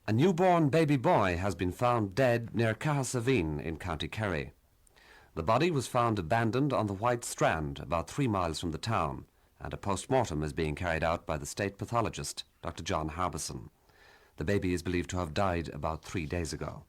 A newborn baby boy has been found dead near Caherciveen in County Kerry. The body was found abandoned on the White Strand, about 3 miles from the town, and a post-mortem is being carried out by the state pathologist, Dr. John Harbison. The baby is believed to have died about 3 days ago.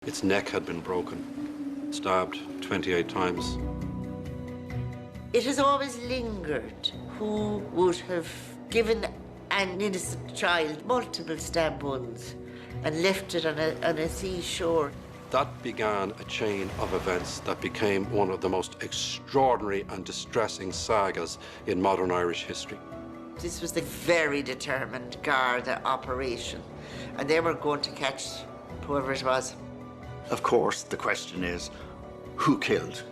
Its neck had been broken, stabbed 28 times. It has always lingered. Who would have given an innocent child multiple stab wounds and left it on a seashore? That began a chain of events that became one of the most extraordinary and distressing sagas in modern Irish history. This was the very determined Garda operation, and they were going to catch whoever it was. Of course, the question is, who killed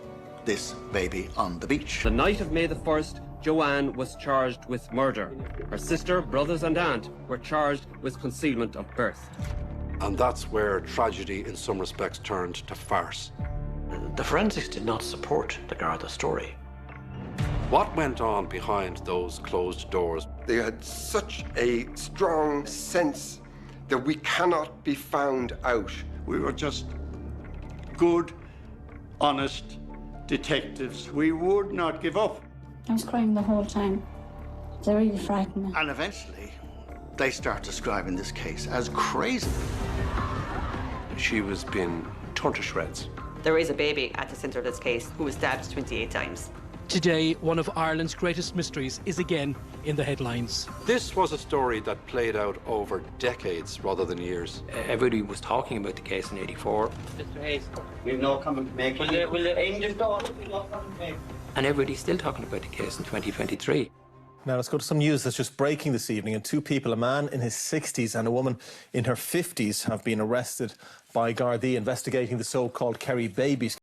this baby on the beach? The night of May the 1st, Joanne was charged with murder. Her sister, brothers and aunt were charged with concealment of birth. And that's where tragedy in some respects turned to farce. The forensics did not support the Garda story. What went on behind those closed doors? They had such a strong sense that we cannot be found out. We were just good, honest detectives. We would not give up. I was crying the whole time. They really frightened me. And eventually, they start describing this case as crazy. She was being torn to shreds. There is a baby at the centre of this case who was stabbed 28 times. Today, one of Ireland's greatest mysteries is again in the headlines. This was a story that played out over decades rather than years. Everybody was talking about the case in '84. Mr. Hayes, we've no comment to make. Will the angels go on? We've no comment to make. And everybody's still talking about the case in 2023. Now let's go to some news that's just breaking this evening. And 2 people, a man in his 60s and a woman in her 50s, have been arrested by Gardaí investigating the so-called Kerry babies.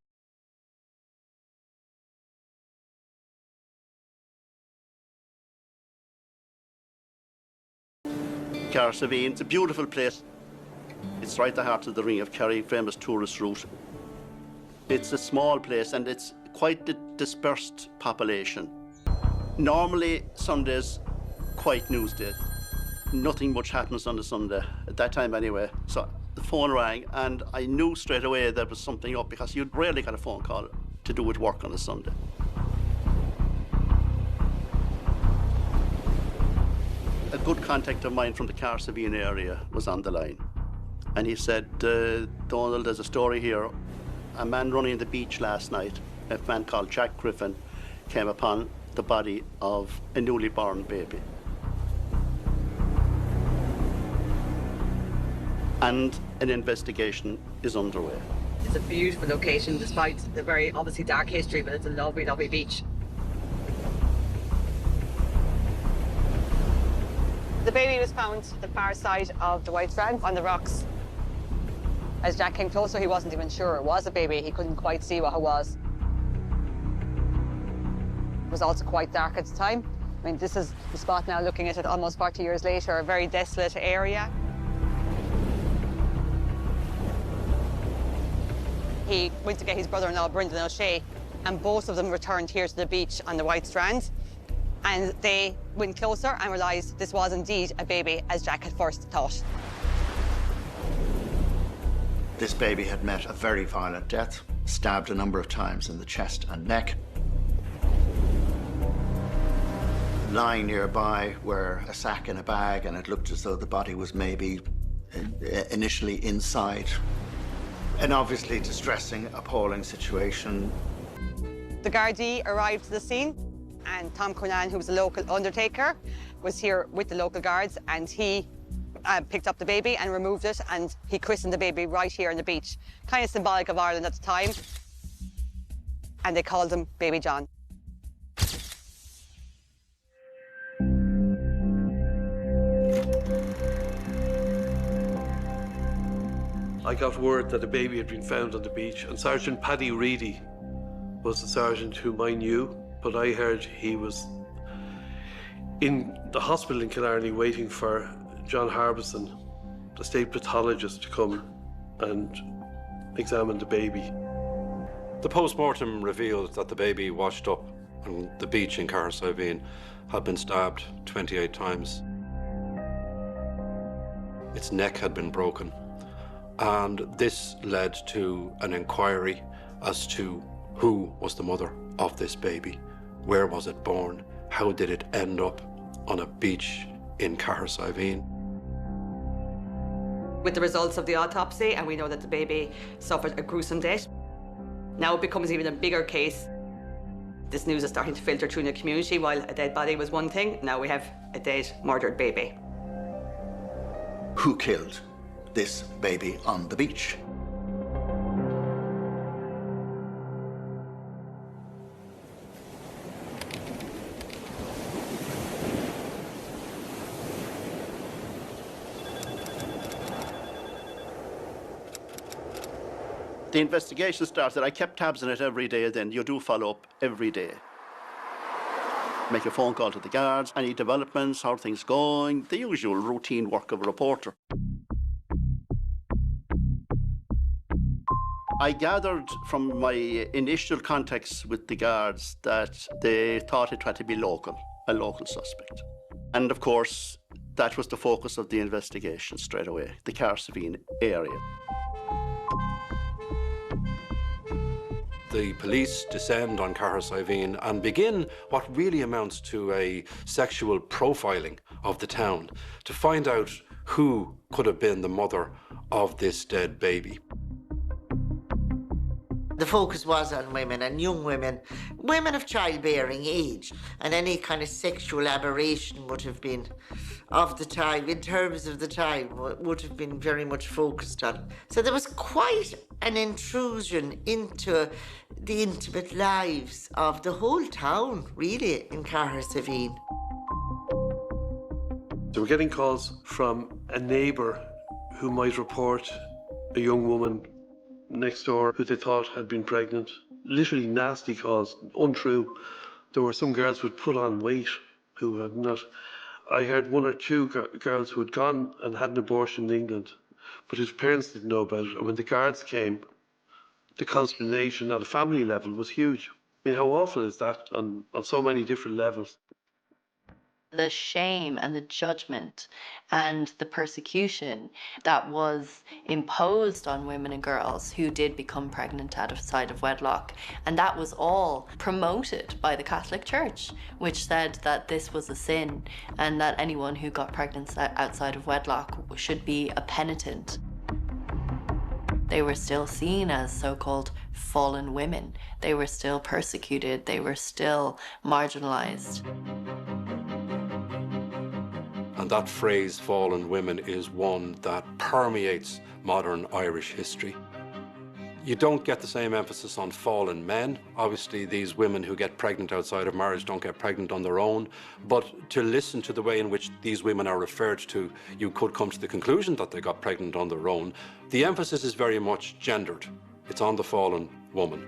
Caherciveen, it's a beautiful place. It's right at the heart of the Ring of Kerry, famous tourist route. It's a small place and it's quite a dispersed population. Normally, Sunday's quite news day. Nothing much happens on a Sunday, at that time anyway. So the phone rang and I knew straight away there was something up because you'd rarely get a phone call to do with work on a Sunday. A good contact of mine from the Caherciveen area was on the line. And he said, Donald, there's a story here. A man running on the beach last night, a man called Jack Griffin, came upon the body of a newly born baby. And an investigation is underway. It's a beautiful location despite the very obviously dark history, but it's a lovely, lovely beach. The baby was found at the far side of the White Strand on the rocks. As Jack came closer, he wasn't even sure it was a baby. He couldn't quite see what it was. It was also quite dark at the time. I mean, this is the spot now, looking at it almost 40 years later, a very desolate area. He went to get his brother-in-law, Brendan O'Shea, and both of them returned here to the beach on the White Strand. And they went closer and realised this was indeed a baby, as Jack had first thought. This baby had met a very violent death, stabbed a number of times in the chest and neck. Lying nearby were a sack and a bag, and it looked as though the body was maybe initially inside. An obviously distressing, appalling situation. The Gardaí arrived to the scene, and Tom Conan, who was a local undertaker, was here with the local guards, and he picked up the baby and removed it, and he christened the baby right here on the beach. Kind of symbolic of Ireland at the time. And they called him Baby John. I got word that a baby had been found on the beach, and Sergeant Paddy Reedy was the sergeant whom I knew, but I heard he was in the hospital in Killarney waiting for John Harbison, the state pathologist, to come and examine the baby. The post-mortem revealed that the baby washed up on the beach in Caherciveen had been stabbed 28 times. Its neck had been broken. And this led to an inquiry as to who was the mother of this baby, where was it born, how did it end up on a beach in Caherciveen. With the results of the autopsy, and we know that the baby suffered a gruesome death, now it becomes even a bigger case. This news is starting to filter through in the community. While a dead body was one thing, now we have a dead, murdered baby. Who killed this baby on the beach? The investigation started. I kept tabs on it every day then. You do follow up every day. Make a phone call to the guards, any developments, how are things going, the usual routine work of a reporter. I gathered from my initial contacts with the guards that they thought it had to be a local suspect. And of course, that was the focus of the investigation straight away, the Caherciveen area. The police descend on Caherciveen and begin what really amounts to a sexual profiling of the town to find out who could have been the mother of this dead baby. The focus was on women, and young women, women of childbearing age, and any kind of sexual aberration would have been of the time, in terms of the time, would have been very much focused on. So there was quite an intrusion into the intimate lives of the whole town, really, in Caherciveen. So we're getting calls from a neighbour who might report a young woman next door who they thought had been pregnant. Literally nasty calls, untrue. There were some girls who had put on weight who had not. I heard one or two girls who had gone and had an abortion in England, but whose parents didn't know about it. And when the guards came, the consternation at a family level was huge. I mean, how awful is that on so many different levels? The shame and the judgment and the persecution that was imposed on women and girls who did become pregnant outside of wedlock. And that was all promoted by the Catholic Church, which said that this was a sin and that anyone who got pregnant outside of wedlock should be a penitent. They were still seen as so-called fallen women. They were still persecuted. They were still marginalized. And that phrase, fallen women, is one that permeates modern Irish history. You don't get the same emphasis on fallen men. Obviously, these women who get pregnant outside of marriage don't get pregnant on their own. But to listen to the way in which these women are referred to, you could come to the conclusion that they got pregnant on their own. The emphasis is very much gendered. It's on the fallen woman.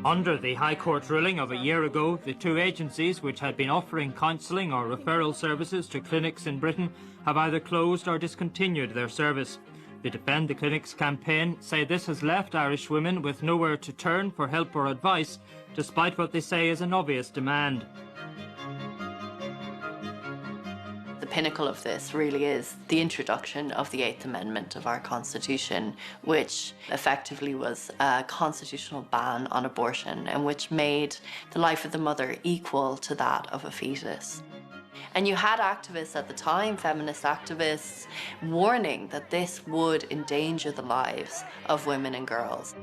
Under the High Court ruling of a year ago, the two agencies which had been offering counselling or referral services to clinics in Britain have either closed or discontinued their service. The Defend the Clinics campaign say this has left Irish women with nowhere to turn for help or advice, despite what they say is an obvious demand. The pinnacle of this really is the introduction of the 8th Amendment of our Constitution, which effectively was a constitutional ban on abortion and which made the life of the mother equal to that of a fetus. And you had activists at the time, feminist activists, warning that this would endanger the lives of women and girls.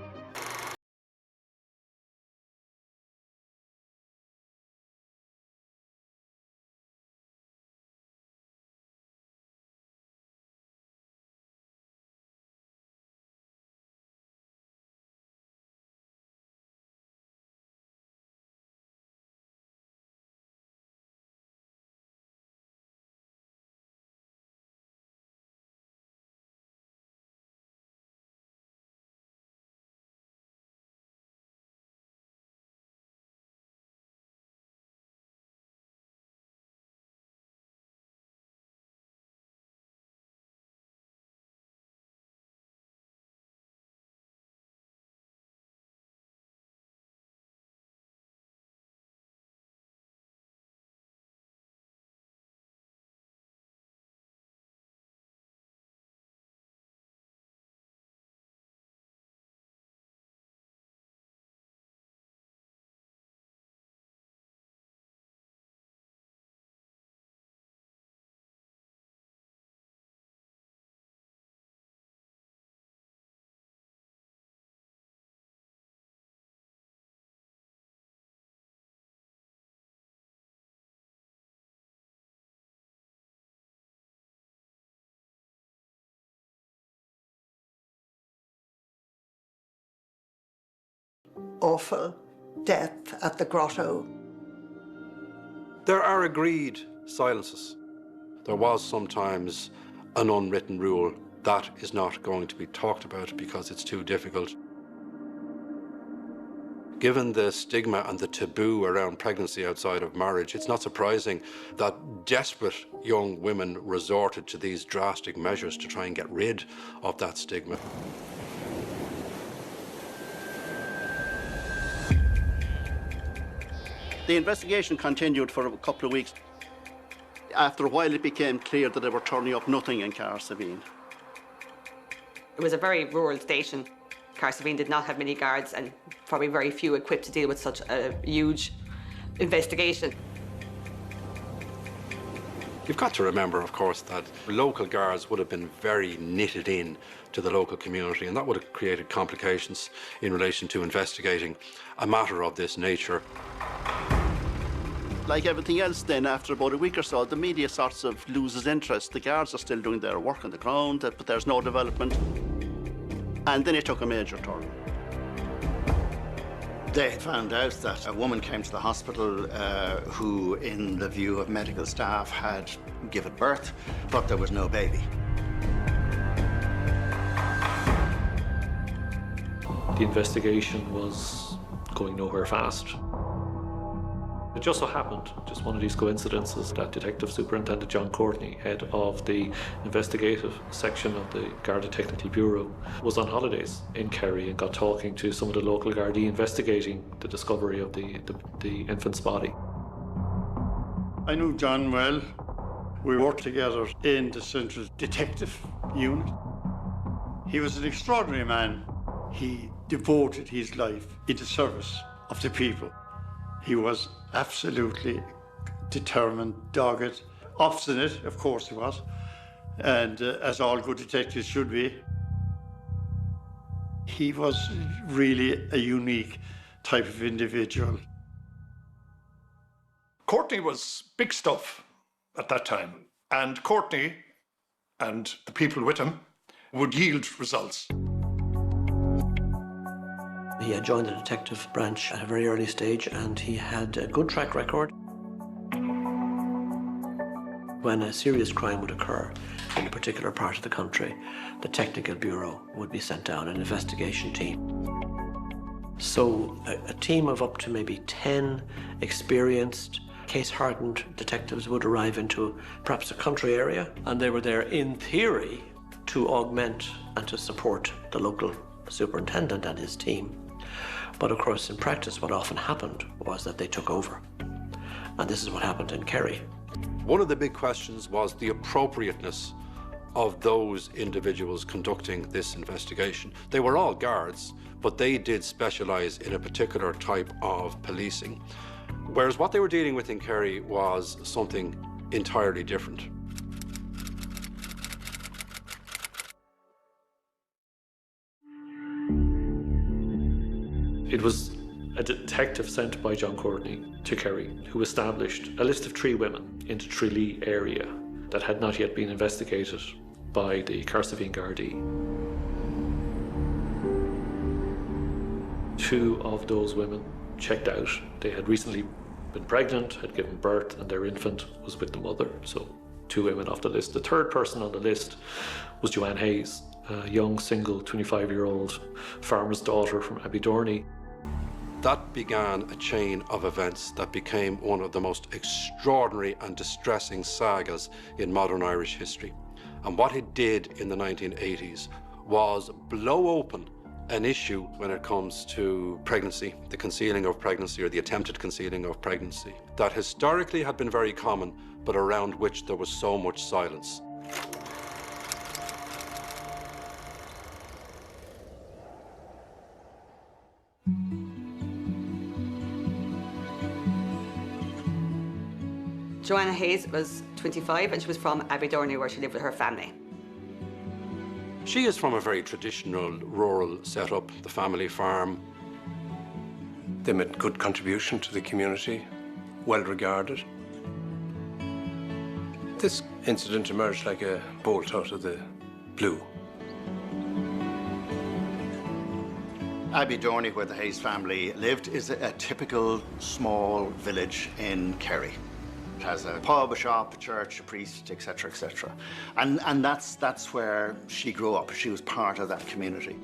Awful death at the grotto. There are agreed silences. There was sometimes an unwritten rule that is not going to be talked about because it's too difficult. Given the stigma and the taboo around pregnancy outside of marriage, it's not surprising that desperate young women resorted to these drastic measures to try and get rid of that stigma. The investigation continued for a couple of weeks. After a while, it became clear that they were turning up nothing in Caherciveen. It was a very rural station. Caherciveen did not have many guards and probably very few equipped to deal with such a huge investigation. You've got to remember, of course, that local guards would have been very knitted in to the local community, and that would have created complications in relation to investigating a matter of this nature. Like everything else then, after about a week or so, the media sorts of loses interest. The guards are still doing their work on the ground, but there's no development. And then it took a major turn. They found out that a woman came to the hospital who, in the view of medical staff, had given birth, but there was no baby. The investigation was going nowhere fast. It just so happened, just one of these coincidences, that Detective Superintendent John Courtney, head of the investigative section of the Garda Technical Bureau, was on holidays in Kerry and got talking to some of the local Gardaí investigating the discovery of the infant's body. I knew John well. We worked together in the Central Detective Unit. He was an extraordinary man. He devoted his life into service of the people. He was absolutely determined, dogged, obstinate, of course he was, and as all good detectives should be. He was really a unique type of individual. Courtney was big stuff at that time, and Courtney and the people with him would yield results. He had joined the detective branch at a very early stage and he had a good track record. When a serious crime would occur in a particular part of the country, the Technical Bureau would be sent down, an investigation team. So a team of up to maybe 10 experienced, case-hardened detectives would arrive into perhaps a country area, and they were there in theory to augment and to support the local superintendent and his team. But of course, in practice, what often happened was that they took over. And this is what happened in Kerry. One of the big questions was the appropriateness of those individuals conducting this investigation. They were all guards, but they did specialise in a particular type of policing, whereas what they were dealing with in Kerry was something entirely different. It was a detective sent by John Courtney to Kerry who established a list of 3 women in the Tralee area that had not yet been investigated by the Caherciveen Gardaí. 2 of those women checked out. They had recently been pregnant, had given birth, and their infant was with the mother. So 2 women off the list. The 3rd person on the list was Joanne Hayes, a young, single, 25-year-old farmer's daughter from Abbeydorney. That began a chain of events that became one of the most extraordinary and distressing sagas in modern Irish history. And what it did in the 1980s was blow open an issue when it comes to pregnancy, the concealing of pregnancy or the attempted concealing of pregnancy, that historically had been very common, but around which there was so much silence. Joanna Hayes was 25 and she was from Abbeydorney, where she lived with her family. She is from a very traditional rural setup, the family farm. They made good contribution to the community, well regarded. This incident emerged like a bolt out of the blue. Abbeydorney, where the Hayes family lived, is a typical small village in Kerry. It has a pub, a shop, a church, a priest, etc., etc. And that's where she grew up. She was part of that community.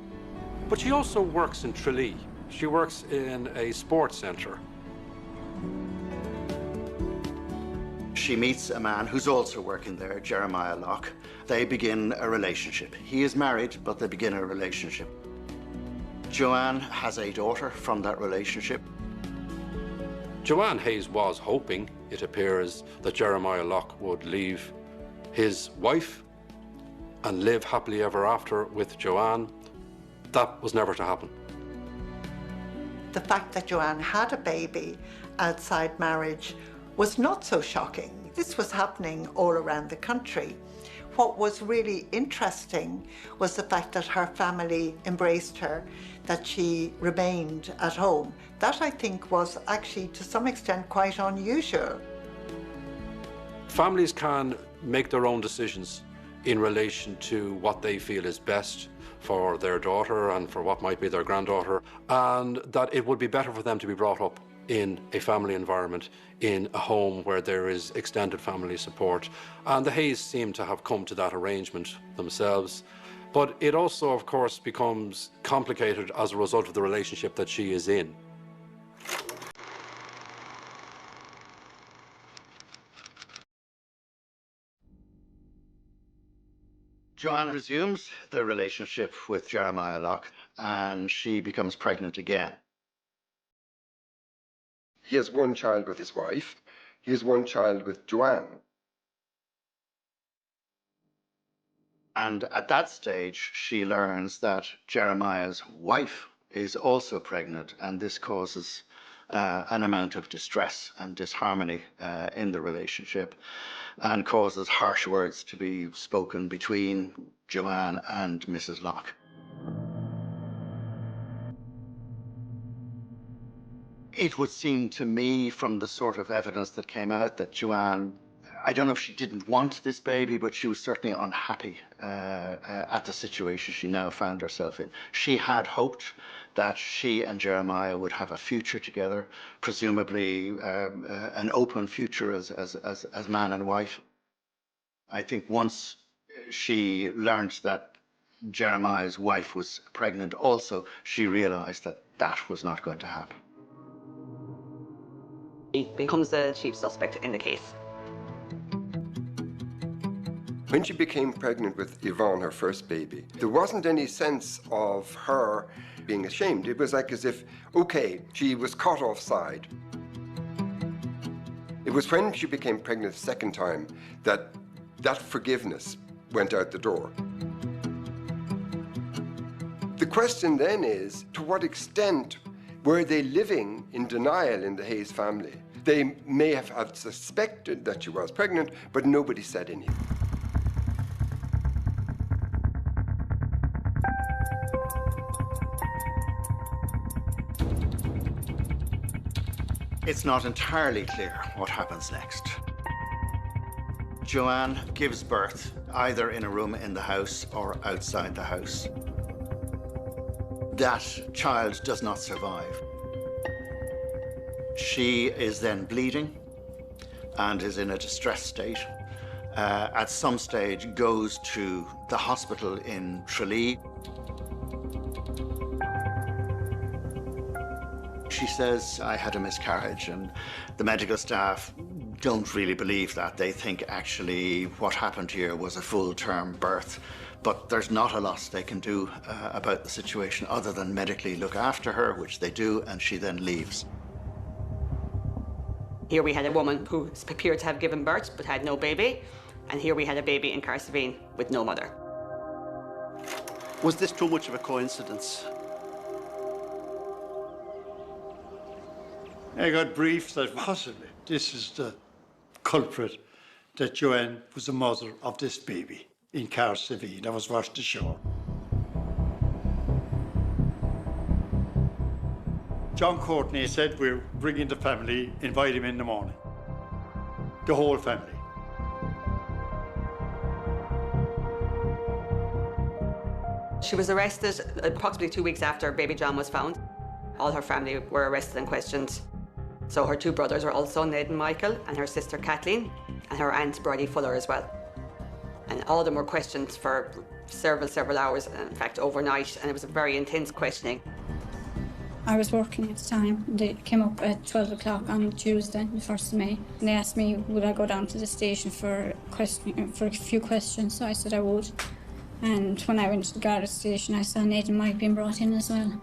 But she also works in Tralee. She works in a sports centre. She meets a man who's also working there, Jeremiah Locke. They begin a relationship. He is married, but they begin a relationship. Joanne has a daughter from that relationship. Joanne Hayes was hoping, it appears, that Jeremiah Locke would leave his wife and live happily ever after with Joanne. That was never to happen. The fact that Joanne had a baby outside marriage was not so shocking. This was happening all around the country. What was really interesting was the fact that her family embraced her, that she remained at home. That, I think, was actually, to some extent, quite unusual. Families can make their own decisions in relation to what they feel is best for their daughter and for what might be their granddaughter, and that it would be better for them to be brought up in a family environment, in a home where there is extended family support. And the Hayes seem to have come to that arrangement themselves. But it also, of course, becomes complicated as a result of the relationship that she is in. Joanne resumes the relationship with Jeremiah Locke, and she becomes pregnant again. He has one child with his wife. He has one child with Joanne. And at that stage, she learns that Jeremiah's wife is also pregnant, and this causes an amount of distress and disharmony in the relationship, and causes harsh words to be spoken between Joanne and Mrs. Locke. It would seem to me, from the sort of evidence that came out, that Joanne, I don't know if she didn't want this baby, but she was certainly unhappy at the situation she now found herself in. She had hoped that she and Jeremiah would have a future together, presumably an open future as man and wife. I think once she learned that Jeremiah's wife was pregnant also, she realized that that was not going to happen. He becomes the chief suspect in the case. When she became pregnant with Yvonne, her first baby, there wasn't any sense of her being ashamed. It was like as if, okay, she was caught offside. It was when she became pregnant the second time that that forgiveness went out the door. The question then is, to what extent were they living in denial in the Hayes family? They may have suspected that she was pregnant, but nobody said anything. It's not entirely clear what happens next. Joanne gives birth either in a room in the house or outside the house. That child does not survive. She is then bleeding and is in a distressed state. At some stage goes to the hospital in Tralee. She says, I had a miscarriage, and the medical staff don't really believe that. They think actually what happened here was a full-term birth, but there's not a lot they can do about the situation other than medically look after her, which they do, and she then leaves. Here we had a woman who appeared to have given birth but had no baby, and here we had a baby in Caherciveen with no mother. Was this too much of a coincidence? I got briefed that possibly this is the culprit, that Joanne was the mother of this baby in Caherciveen that was washed ashore. John Courtney said, we're bringing the family, invite him in the morning. The whole family. She was arrested approximately 2 weeks after baby John was found. All her family were arrested and questioned. So her two brothers were also Ned and Michael, and her sister Kathleen, and her aunt Bridie Fuller as well. And all of them were questioned for several hours, in fact overnight, and it was a very intense questioning. I was working at the time. They came up at 12 o'clock on Tuesday, the 1st of May. And they asked me, would I go down to the station for a few questions, so I said I would. And when I went to the Garda station, I saw Ned and Mike being brought in as well.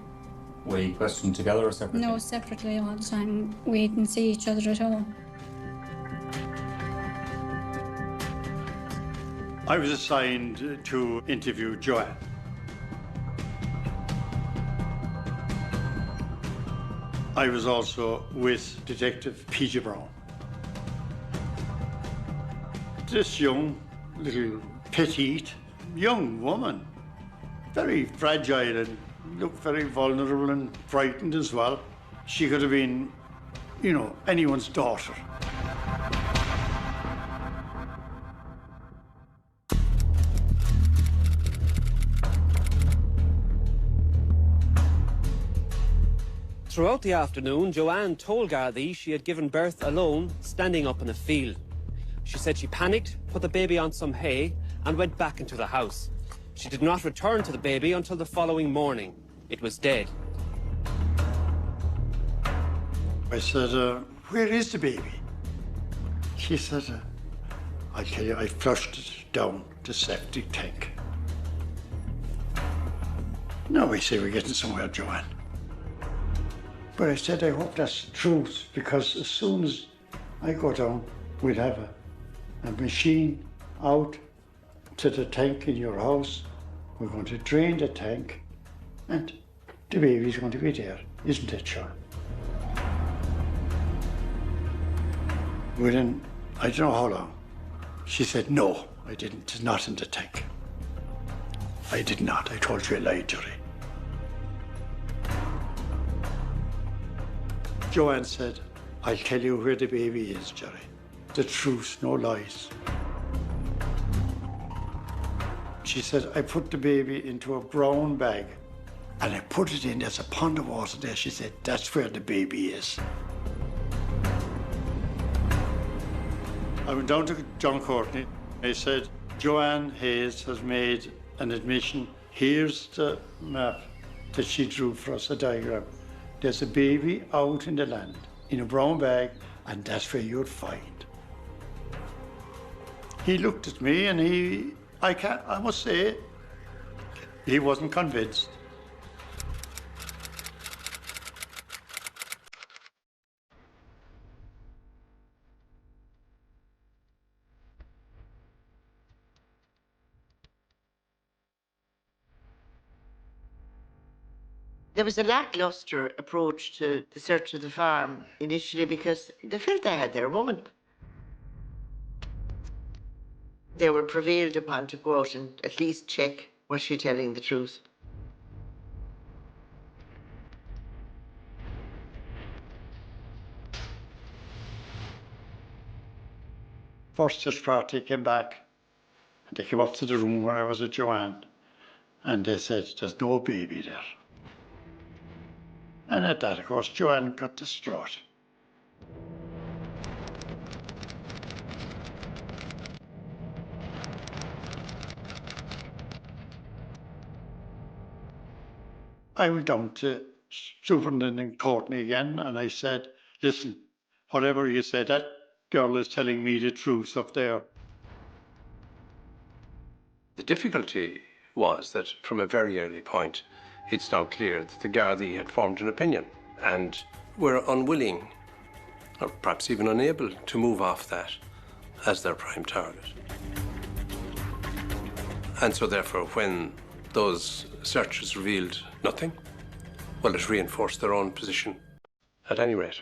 Were you questioned together or separately? No, separately all the time. We didn't see each other at all. I was assigned to interview Joanne. I was also with Detective Peter Brown. This young, little, petite, young woman, very fragile and looked very vulnerable and frightened as well. She could have been, you know, anyone's daughter. Throughout the afternoon, Joanne told Gardaí she had given birth alone, standing up in a field. She said she panicked, put the baby on some hay, and went back into the house. She did not return to the baby until the following morning. It was dead. I said, where is the baby? She said, I'll tell you, I flushed it down the septic tank. Now we say we're getting somewhere, Joanne. But I said, I hope that's the truth, because as soon as I go down, we'll have a machine out to the tank in your house. We're going to drain the tank, and the baby's going to be there, isn't it, Sean? Within, I don't know how long, she said, no, I didn't, it's not in the tank. I did not, I told you a lie, Jerry. Joanne said, I'll tell you where the baby is, Jerry. The truth, no lies. She said, I put the baby into a brown bag And I put it in, there's a pond of water there. She said, that's where the baby is. I went down to John Courtney. I said, Joanne Hayes has made an admission. Here's the map that she drew for us, a diagram. There's a baby out in the land, in a brown bag, and that's where you'd find. He looked at me and I must say, he wasn't convinced. There was a lackluster approach to the search of the farm initially because they felt they had their woman. They were prevailed upon to go out and at least check, was she telling the truth? First search party came back and they came up to the room where I was with Joanne and they said, there's no baby there. And at that, of course, Joanne got distraught. I went down to Superintendent Courtney again and I said, listen, whatever you said, that girl is telling me the truth up there. The difficulty was that from a very early point, it's now clear that the Gardaí had formed an opinion and were unwilling, or perhaps even unable, to move off that as their prime target. And so therefore, when those searches revealed nothing, well, it reinforced their own position at any rate.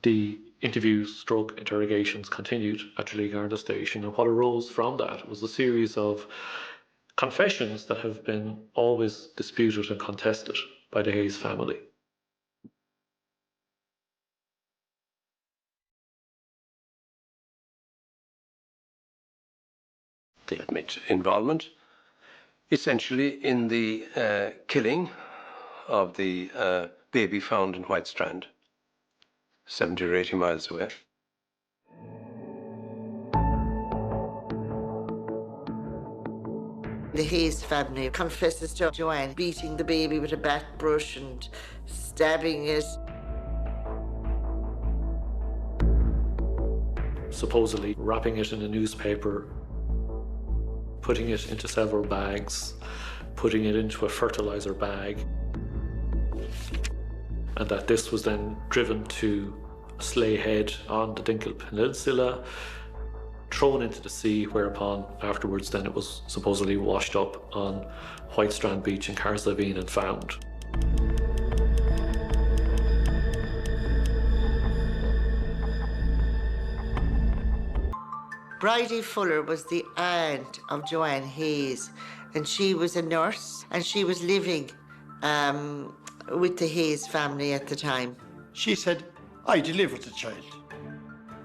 The interviews / interrogations continued at Tralee Garda Station, and what arose from that was a series of confessions that have been always disputed and contested by the Hayes family. They admit involvement, essentially in the killing of the baby found in White Strand, 70 or 80 miles away. The Hayes family confesses to Joanne beating the baby with a bat brush and stabbing it. Supposedly wrapping it in a newspaper, putting it into several bags, putting it into a fertilizer bag, and that this was then driven to a sleigh head on the Dingle Peninsula, thrown into the sea, whereupon afterwards then it was supposedly washed up on White Strand Beach in Caherciveen and found. Bridie Fuller was the aunt of Joanne Hayes, and she was a nurse, and she was living with the Hayes family at the time. She said, I delivered the child.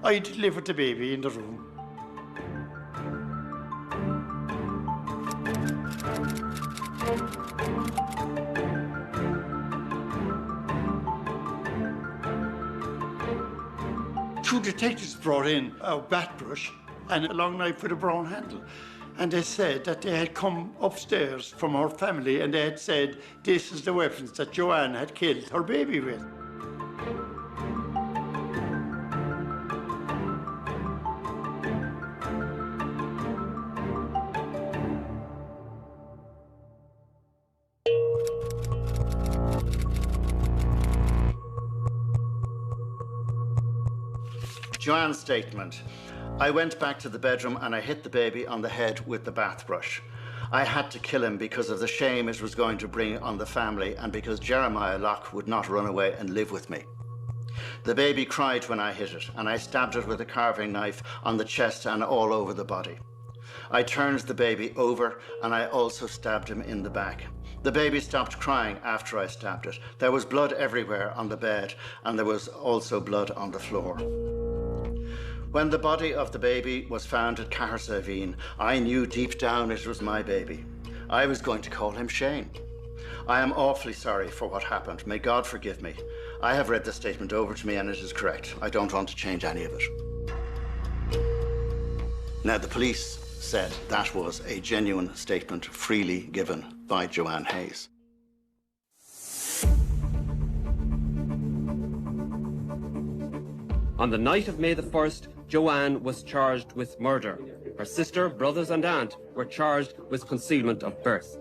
I delivered the baby in the room. Two detectives brought in a bat brush and a long knife with a brown handle. And they said that they had come upstairs from her family and they had said, this is the weapons that Joanne had killed her baby with. Joanne's statement. I went back to the bedroom and I hit the baby on the head with the bath brush. I had to kill him because of the shame it was going to bring on the family and because Jeremiah Locke would not run away and live with me. The baby cried when I hit it and I stabbed it with a carving knife on the chest and all over the body. I turned the baby over and I also stabbed him in the back. The baby stopped crying after I stabbed it. There was blood everywhere on the bed, and there was also blood on the floor. When the body of the baby was found at Caherciveen, I knew deep down it was my baby. I was going to call him Shane. I am awfully sorry for what happened. May God forgive me. I have read the statement over to me and it is correct. I don't want to change any of it. Now, the police said that was a genuine statement freely given by Joanne Hayes. On the night of May the 1st, Joanne was charged with murder. Her sister, brothers and aunt were charged with concealment of birth.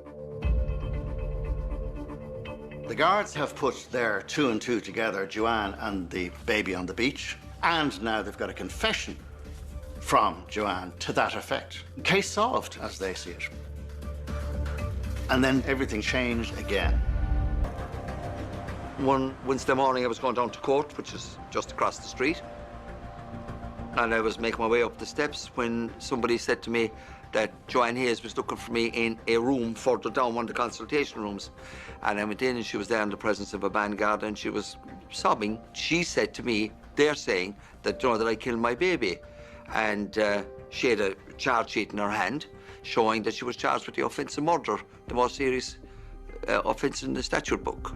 The guards have put their 2 and 2 together, Joanne and the baby on the beach, and now they've got a confession from Joanne to that effect. Case solved, as they see it. And then everything changed again. One Wednesday morning I was going down to court, which is just across the street. And I was making my way up the steps when somebody said to me that Joanne Hayes was looking for me in a room further down, one of the consultation rooms. And I went in and she was there in the presence of a band guard and she was sobbing. She said to me, they're saying that, you know, that I killed my baby. And she had a charge sheet in her hand showing that she was charged with the offence of murder, the most serious offence in the statute book.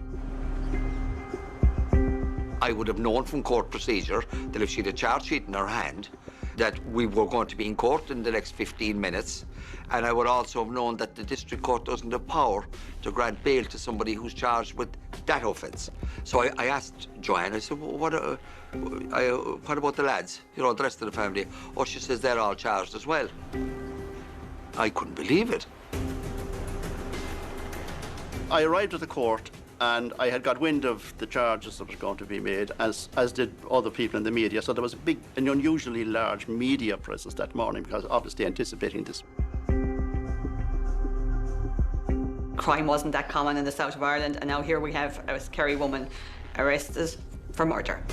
I would have known from court procedure that if she had a charge sheet in her hand, that we were going to be in court in the next 15 minutes. And I would also have known that the district court doesn't have power to grant bail to somebody who's charged with that offence. So I asked Joanne, I said, well, what about the lads, you know, the rest of the family? Oh, she says they're all charged as well. I couldn't believe it. I arrived at the court and I had got wind of the charges that were going to be made, as did other people in the media. So there was an unusually large media presence that morning, because obviously anticipating this. Crime wasn't that common in the south of Ireland, and now here we have a Kerry woman arrested for murder.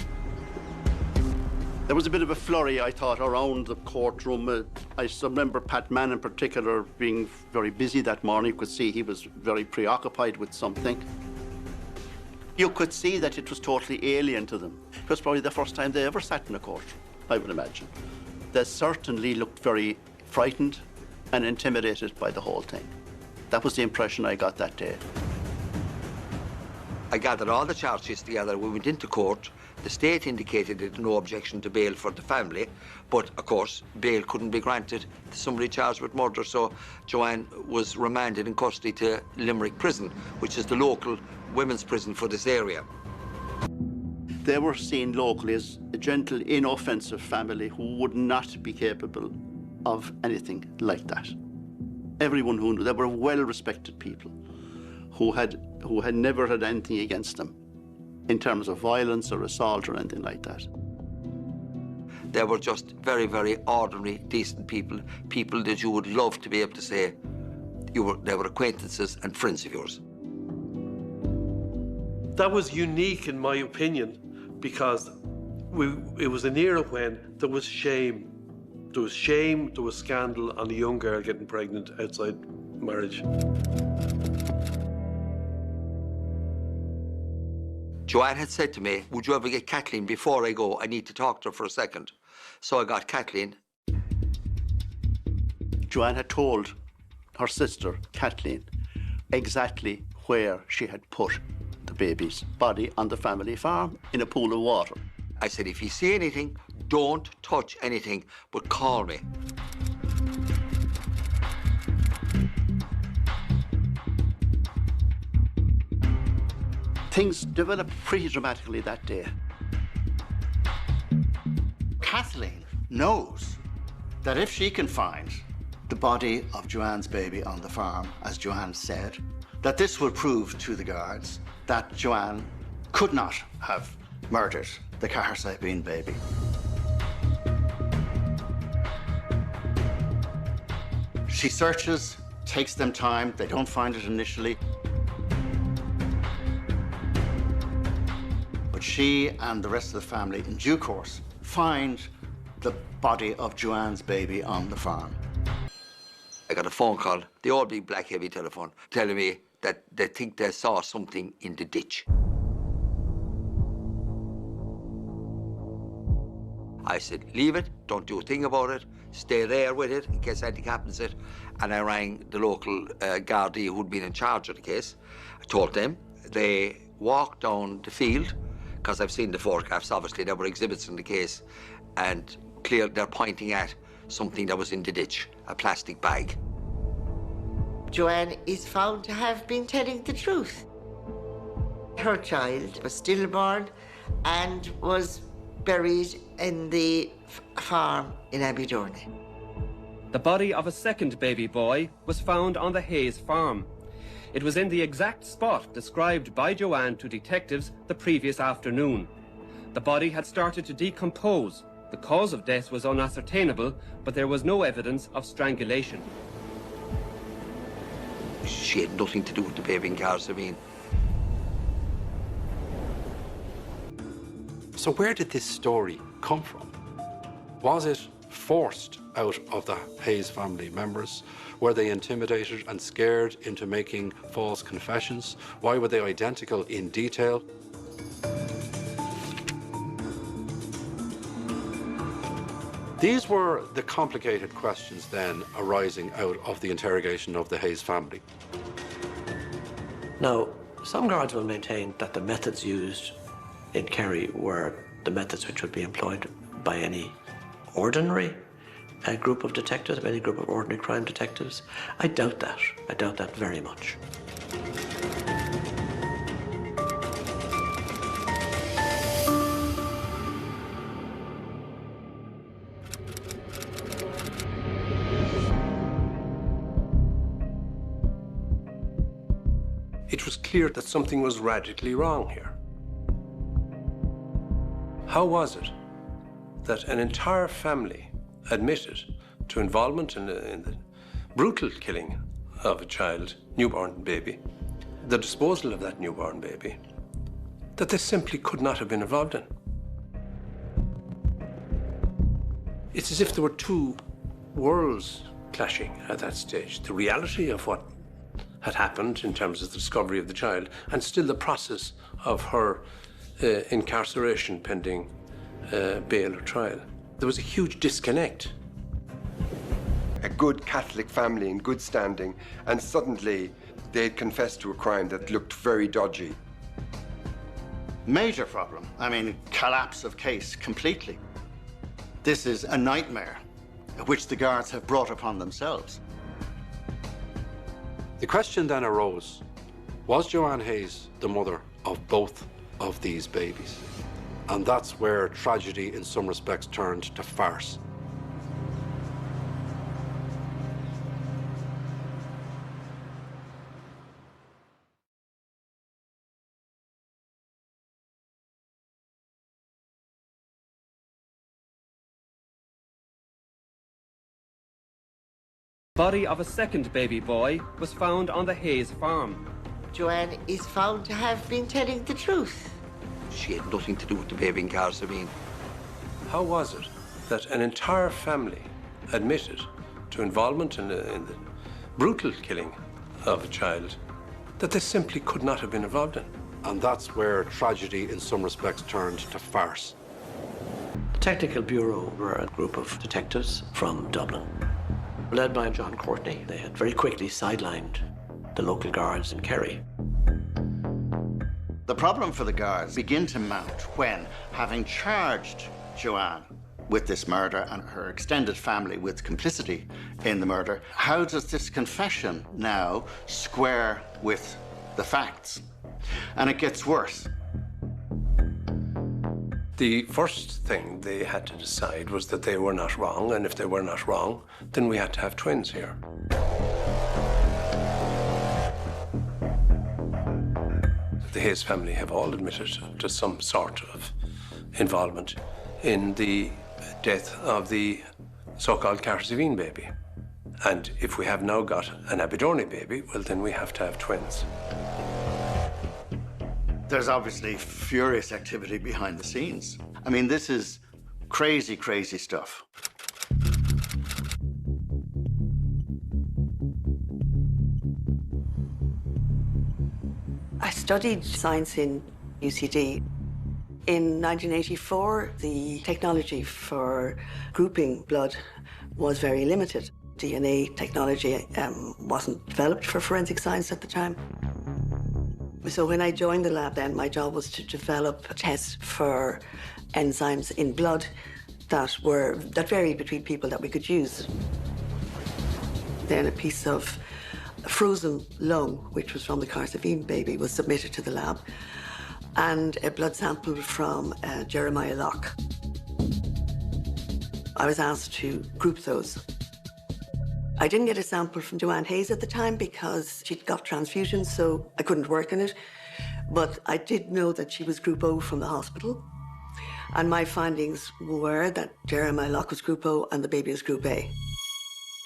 There was a bit of a flurry, I thought, around the courtroom. I remember Pat Mann in particular being very busy that morning. You could see he was very preoccupied with something. You could see that it was totally alien to them. It was probably the first time they ever sat in a courtroom, I would imagine. They certainly looked very frightened and intimidated by the whole thing. That was the impression I got that day. I gathered all the charge sheets together. We went into court. The state indicated it had no objection to bail for the family, but of course, bail couldn't be granted to somebody charged with murder, so Joanne was remanded in custody to Limerick Prison, which is the local women's prison for this area. They were seen locally as a gentle, inoffensive family who would not be capable of anything like that. Everyone who knew, they were well-respected people who had never had anything against them in terms of violence or assault or anything like that. They were just very, very ordinary, decent people, people that you would love to be able to say they were acquaintances and friends of yours. That was unique, in my opinion, because it was an era when there was shame. There was shame, there was scandal on a young girl getting pregnant outside marriage. Joanne had said to me, would you ever get Kathleen before I go? I need to talk to her for a second. So I got Kathleen. Joanne had told her sister, Kathleen, exactly where she had put the baby's body on the family farm in a pool of water. I said, if you see anything, don't touch anything, but call me. Things developed pretty dramatically that day. Kathleen knows that if she can find the body of Joanne's baby on the farm, as Joanne said, that this will prove to the guards that Joanne could not have murdered the Caherciveen baby. She searches, takes them time, they don't find it initially. But she and the rest of the family, in due course, find the body of Joanne's baby on the farm. I got a phone call, the old big black heavy telephone, telling me that they think they saw something in the ditch. I said, leave it, don't do a thing about it, stay there with it in case anything happens to it. And I rang the local Gardaí who'd been in charge of the case. I told them. They walked down the field, because I've seen the photographs, obviously there were exhibits in the case, and clear they're pointing at something that was in the ditch, a plastic bag. Joanne is found to have been telling the truth. Her child was stillborn and was buried in the farm in Aberdeen. The body of a second baby boy was found on the Hayes farm. It was in the exact spot described by Joanne to detectives the previous afternoon. The body had started to decompose. The cause of death was unascertainable, but there was no evidence of strangulation. She had nothing to do with the baby in Caherciveen. So where did this story come from? Was it forced out of the Hayes family members? Were they intimidated and scared into making false confessions? Why were they identical in detail? These were the complicated questions then arising out of the interrogation of the Hayes family. Now, some guards will maintain that the methods used in Kerry were the methods which would be employed by any ordinary group of detectives, any group of ordinary crime detectives. I doubt that. I doubt that very much. It was clear that something was radically wrong here. How was it that an entire family admitted to involvement in the brutal killing of a child, newborn baby, the disposal of that newborn baby, that they simply could not have been involved in? It's as if there were two worlds clashing at that stage. The reality of what had happened in terms of the discovery of the child, and still the process of her incarceration pending bail or trial. There was a huge disconnect. A good Catholic family in good standing, and suddenly they'd confessed to a crime that looked very dodgy. Major problem. I mean, collapse of case completely. This is a nightmare which the guards have brought upon themselves. The question then arose, was Joanne Hayes the mother of both of these babies? And that's where tragedy in some respects turned to farce. The body of a second baby boy was found on the Hayes farm. Joanne is found to have been telling the truth. She had nothing to do with the baby in Caherciveen. How was it that an entire family admitted to involvement in the brutal killing of a child that they simply could not have been involved in? And that's where tragedy in some respects turned to farce. The Technical Bureau were a group of detectives from Dublin, led by John Courtney. They had very quickly sidelined the local guards in Kerry. The problem for the guards began to mount when, having charged Joanne with this murder and her extended family with complicity in the murder, how does this confession now square with the facts? And it gets worse. The first thing they had to decide was that they were not wrong, and if they were not wrong, then we had to have twins here. The Hayes family have all admitted to some sort of involvement in the death of the so-called Caherciveen baby. And if we have now got an Aberdeen baby, well, then we have to have twins. There's obviously furious activity behind the scenes. I mean, this is crazy, crazy stuff. studied science in UCD. In 1984, the technology for grouping blood was very limited. DNA technology wasn't developed for forensic science at the time. So when I joined the lab then, my job was to develop tests for enzymes in blood that varied between people that we could use. Then a piece of frozen lung, which was from the Caherciveen baby, was submitted to the lab, and a blood sample from Jeremiah Locke. I was asked to group those. I didn't get a sample from Joanne Hayes at the time because she'd got transfusions, so I couldn't work on it. But I did know that she was Group O from the hospital. And my findings were that Jeremiah Locke was Group O and the baby was Group A.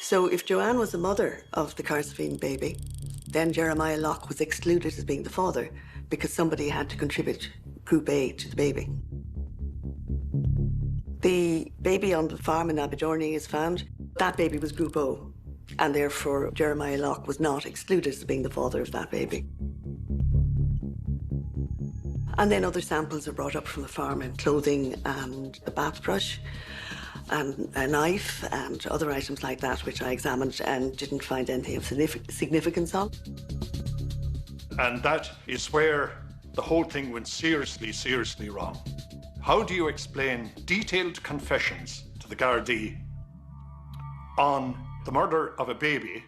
So if Joanne was the mother of the Caherciveen baby, then Jeremiah Locke was excluded as being the father because somebody had to contribute Group A to the baby. The baby on the farm in Aberdorney is found. That baby was Group O, and therefore Jeremiah Locke was not excluded as being the father of that baby. And then other samples are brought up from the farm, and clothing and a bath brush and a knife and other items like that, which I examined and didn't find anything of significance on. And that is where the whole thing went seriously, seriously wrong. How do you explain detailed confessions to the Gardaí on the murder of a baby,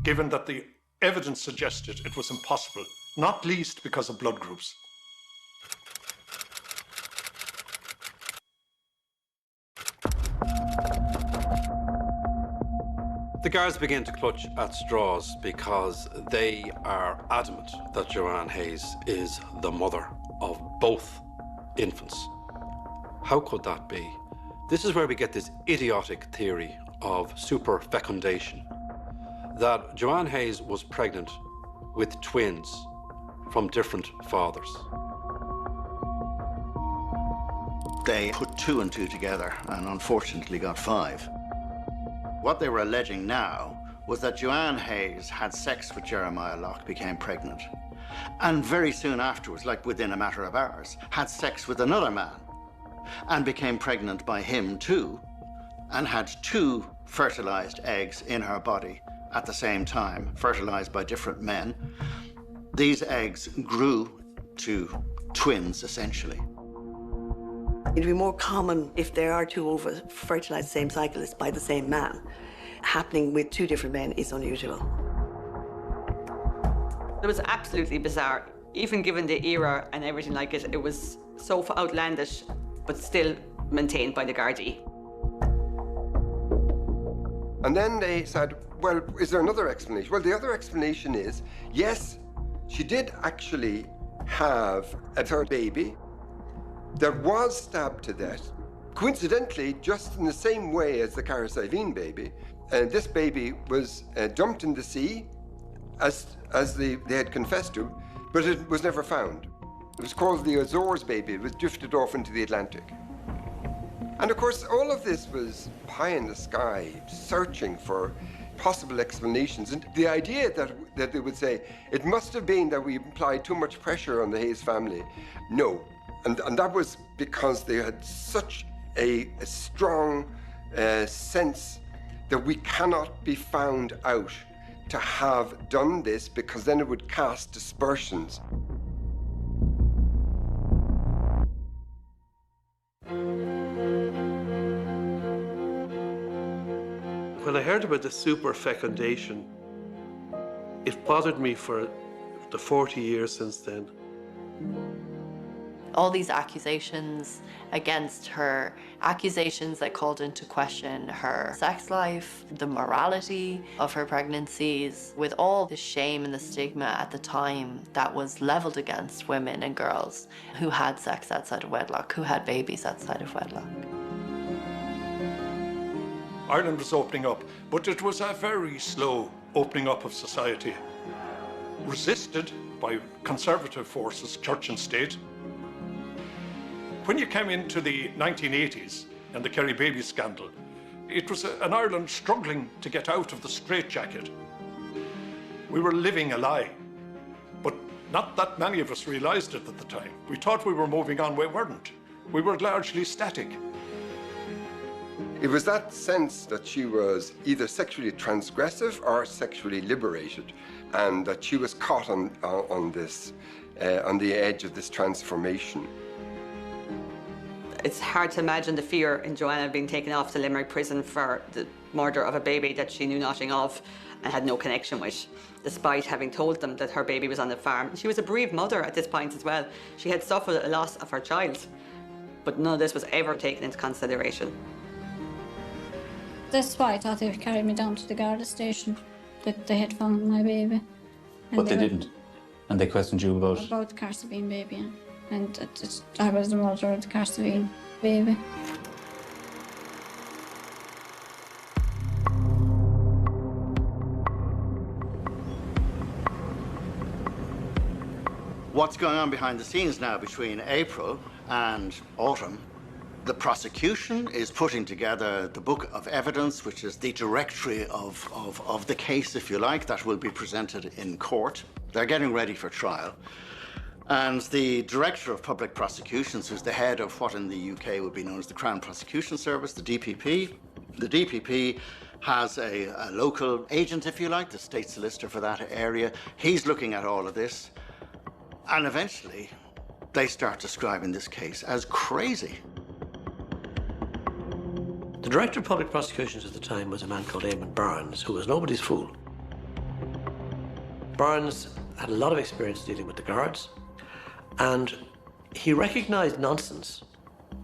given that the evidence suggested it was impossible, not least because of blood groups? The guards begin to clutch at straws because they are adamant that Joanne Hayes is the mother of both infants. How could that be? This is where we get this idiotic theory of superfecundation, that Joanne Hayes was pregnant with twins from different fathers. They put 2 and 2 together and unfortunately got 5. What they were alleging now was that Joanne Hayes had sex with Jeremiah Locke, became pregnant, and very soon afterwards, like within a matter of hours, had sex with another man and became pregnant by him too, and had 2 fertilized eggs in her body at the same time, fertilized by different men. These eggs grew to twins, essentially. It'd be more common if there are 2 over-fertilized same cyclists by the same man. Happening with 2 different men is unusual. It was absolutely bizarre. Even given the era and everything like it, it was so outlandish, but still maintained by the Gardaí. And then they said, well, is there another explanation? Well, the other explanation is, yes, she did actually have a third baby that was stabbed to death. Coincidentally, just in the same way as the Caherciveen baby, this baby was dumped in the sea, as they had confessed to, but it was never found. It was called the Azores baby. It was drifted off into the Atlantic. And of course, all of this was pie in the sky, searching for possible explanations. And the idea that they would say, it must have been that we applied too much pressure on the Hayes family. No. And that was because they had such a strong sense that we cannot be found out to have done this, because then it would cast dispersions. When I heard about the superfecundation, it bothered me for the 40 years since then. All these accusations against her, accusations that called into question her sex life, the morality of her pregnancies, with all the shame and the stigma at the time that was leveled against women and girls who had sex outside of wedlock, who had babies outside of wedlock. Ireland was opening up, but it was a very slow opening up of society, resisted by conservative forces, church and state. When you came into the 1980s and the Kerry baby scandal, it was an Ireland struggling to get out of the straitjacket. We were living a lie, but Not that many of us realised it at the time. We thought we were moving on, we weren't. We were largely static. It was that sense that she was either sexually transgressive or sexually liberated, and that she was caught on the edge of this transformation. It's hard to imagine the fear in Joanna being taken off to Limerick prison for the murder of a baby that she knew nothing of and had no connection with, despite having told them that her baby was on the farm. She was a bereaved mother at this point as well. She had suffered a loss of her child, but none of this was ever taken into consideration. That's why I thought they would carry me down to the Garda station, that they had found my baby. But they didn't. And they questioned you about? About the Caherciveen baby, yeah. And I was the mother of the Caherciveen baby. What's going on behind the scenes now between April and autumn? The prosecution is putting together the book of evidence, which is the directory of the case, if you like, that will be presented in court. They're getting ready for trial. And the Director of Public Prosecutions, who's the head of what in the UK would be known as the Crown Prosecution Service, the DPP. The DPP has a local agent, if you like, the state solicitor for that area. He's looking at all of this. And eventually, they start describing this case as crazy. The Director of Public Prosecutions at the time was a man called Eamon Barnes, who was nobody's fool. Barnes had a lot of experience dealing with the guards, and he recognised nonsense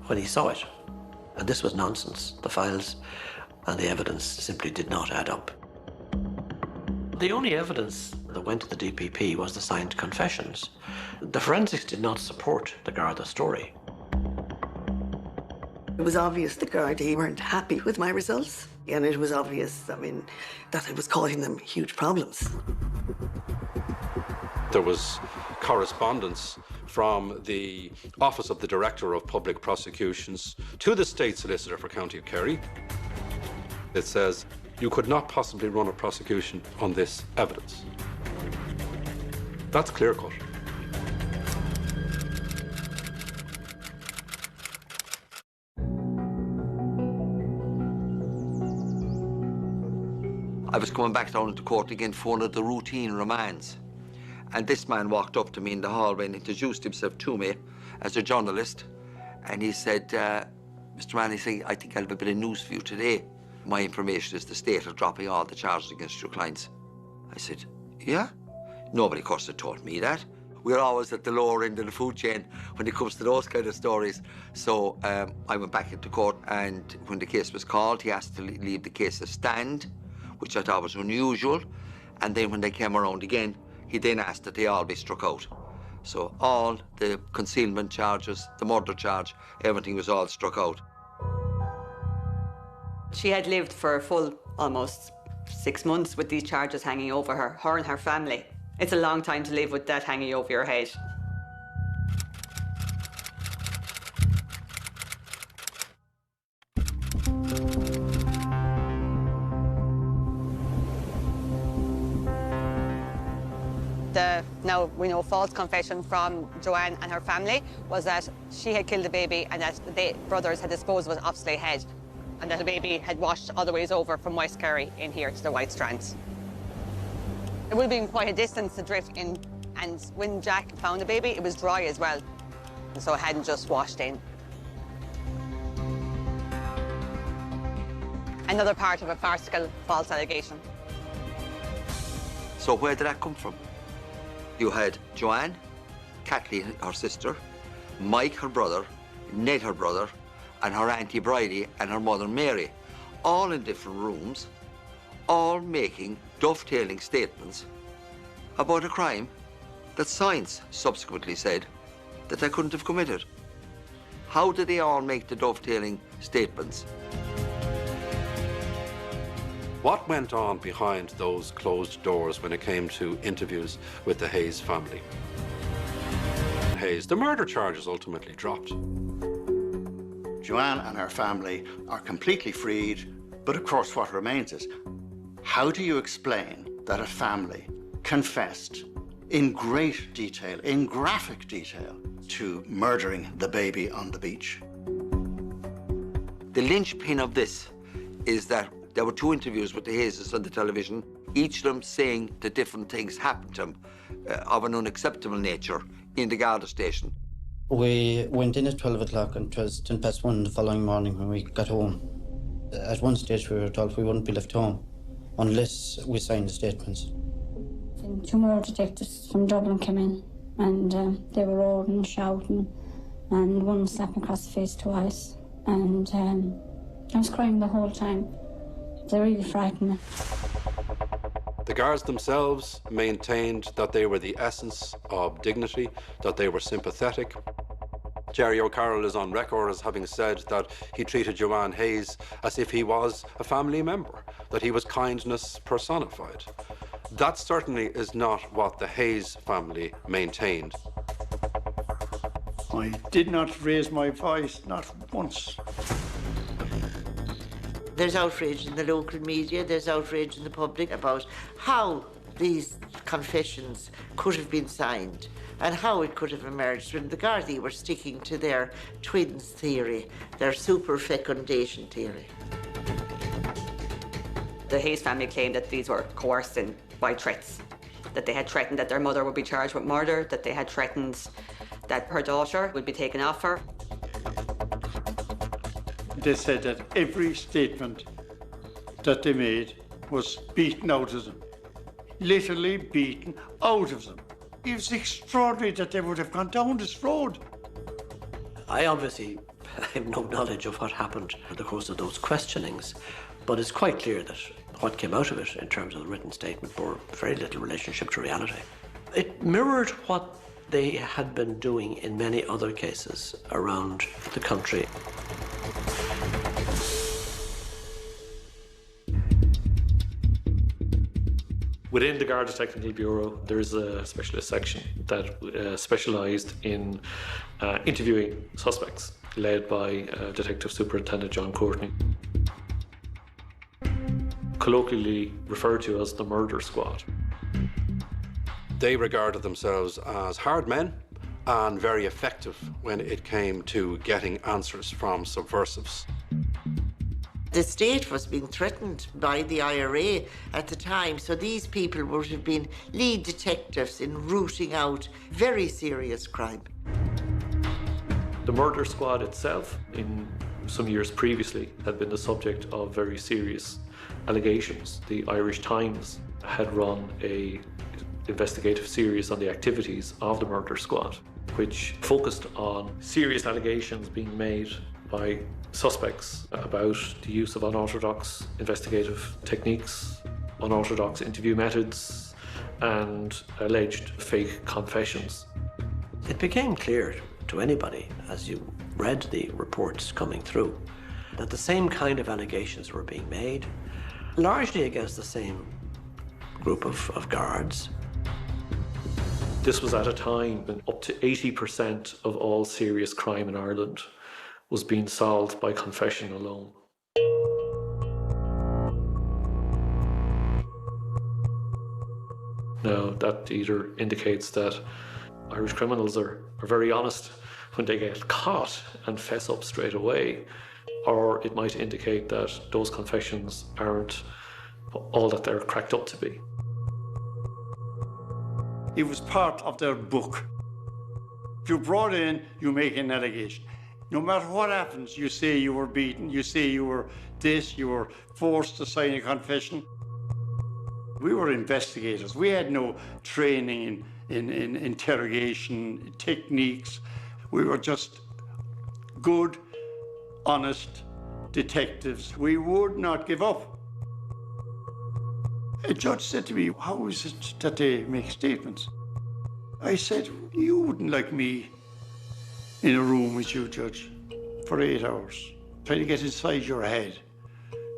when he saw it. And this was nonsense. The files and the evidence simply did not add up. The only evidence that went to the DPP was the signed confessions. The forensics did not support the Garda story. It was obvious the Gardaí weren't happy with my results, and it was obvious, that it was causing them huge problems. There was correspondence from the Office of the Director of Public Prosecutions to the State Solicitor for County of Kerry. It says, you could not possibly run a prosecution on this evidence. That's clear-cut. I was coming back down into court again for one of the routine remands. And this man walked up to me in the hallway and introduced himself to me as a journalist. And he said, Mr. Mann, he said, I think I'll have a bit of news for you today. My information is the state are dropping all the charges against your clients. I said, yeah? Nobody, of course, had told me that. We're always at the lower end of the food chain when it comes to those kind of stories. So I went back into court, and when the case was called, he asked to leave the case a stand, which I thought was unusual. And then when they came around again, he then asked that they all be struck out. So all the concealment charges, the murder charge, everything was all struck out. She had lived for a full almost 6 months with these charges hanging over her and her family. It's a long time to live with that hanging over your head. The now we know false confession from Joanne and her family was that she had killed the baby and that the brothers had disposed of it off Slay Head, and that the baby had washed all the ways over from West Kerry in here to the White Strands. It would have been quite a distance to drift in, and when Jack found the baby, it was dry as well, and so it hadn't just washed in. Another part of a farcical false allegation. So where did that come from? You had Joanne, Kathleen, her sister, Mike, her brother, Ned, her brother, and her Auntie Bridie and her mother Mary, all in different rooms, all making dovetailing statements about a crime that science subsequently said that they couldn't have committed. How did they all make the dovetailing statements? What went on behind those closed doors when it came to interviews with the Hayes family? Hayes, the murder charges ultimately dropped. Joanne and her family are completely freed, but of course what remains is, how do you explain that a family confessed in great detail, in graphic detail, to murdering the baby on the beach. The linchpin of this is that there were 2 interviews with the Hayes on the television, each of them saying that different things happened to him of an unacceptable nature in the Garda station. We went in at 12 o'clock and it was 1:10 the following morning when we got home. At one stage we were told we wouldn't be left home unless we signed the statements. And 2 more detectives from Dublin came in and they were roaring and shouting and one slapped me across the face twice. And I was crying the whole time. They really frightened me. The guards themselves maintained that they were the essence of dignity, that they were sympathetic. Jerry O'Carroll is on record as having said that he treated Joanne Hayes as if he was a family member, that he was kindness personified. That certainly is not what the Hayes family maintained. I did not raise my voice, not once. There's outrage in the local media, there's outrage in the public about how these confessions could have been signed and how it could have emerged when the Gardaí were sticking to their twins theory, their super fecundation theory. The Hayes family claimed that these were coerced in by threats, that they had threatened that their mother would be charged with murder, that they had threatened that her daughter would be taken off her. They said that every statement that they made was beaten out of them. Literally beaten out of them. It was extraordinary that they would have gone down this road. I obviously have no knowledge of what happened in the course of those questionings, but it's quite clear that what came out of it in terms of the written statement bore very little relationship to reality. It mirrored what they had been doing in many other cases around the country. Within the Garda Technical Bureau, there's a specialist section that specialised in interviewing suspects, led by Detective Superintendent John Courtney. Colloquially referred to as the murder squad. They regarded themselves as hard men and very effective when it came to getting answers from subversives. The state was being threatened by the IRA at the time, so these people would have been lead detectives in rooting out very serious crime. The murder squad itself, in some years previously, had been the subject of very serious allegations. The Irish Times had run an investigative series on the activities of the murder squad, which focused on serious allegations being made by suspects about the use of unorthodox investigative techniques, unorthodox interview methods, and alleged fake confessions. It became clear to anybody, as you read the reports coming through, that the same kind of allegations were being made, largely against the same group of guards. This was at a time when up to 80% of all serious crime in Ireland was being solved by confession alone. Now, that either indicates that Irish criminals are very honest when they get caught and fess up straight away, or it might indicate that those confessions aren't all that they're cracked up to be. It was part of their book. If you're brought in, you make an allegation. No matter what happens, you say you were beaten, you say you were this, you were forced to sign a confession. We were investigators. We had no training in interrogation techniques. We were just good, honest detectives. We would not give up. A judge said to me, "How is it that they make statements?" I said, "You wouldn't like me in a room with you, Judge, for 8 hours, trying to get inside your head,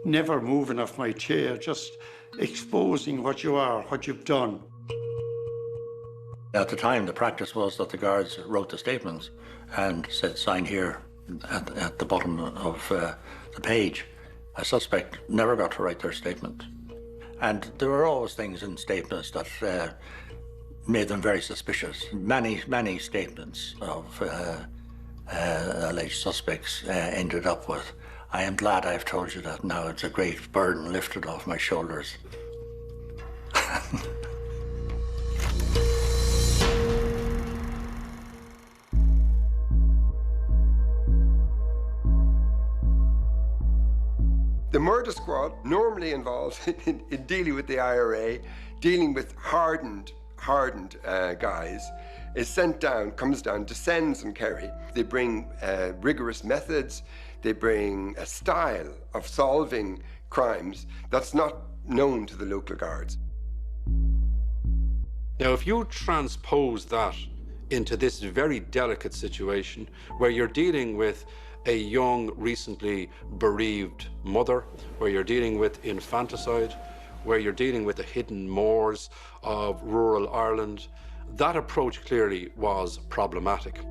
never moving off my chair, just exposing what you are, what you've done." At the time, the practice was that the guards wrote the statements and said, "Sign here," at the bottom of the page. A suspect never got to write their statement. And there were always things in statements that made them very suspicious. Many statements of alleged suspects ended up with, "I am glad I've told you that now. It's a great burden lifted off my shoulders." The murder squad, normally involved in dealing with the IRA, dealing with hardened guys, is sent down, comes down, descends on Kerry. They bring rigorous methods. They bring a style of solving crimes that's not known to the local guards. Now, if you transpose that into this very delicate situation where you're dealing with a young, recently bereaved mother, where you're dealing with infanticide, where you're dealing with the hidden moors of rural Ireland, that approach clearly was problematic.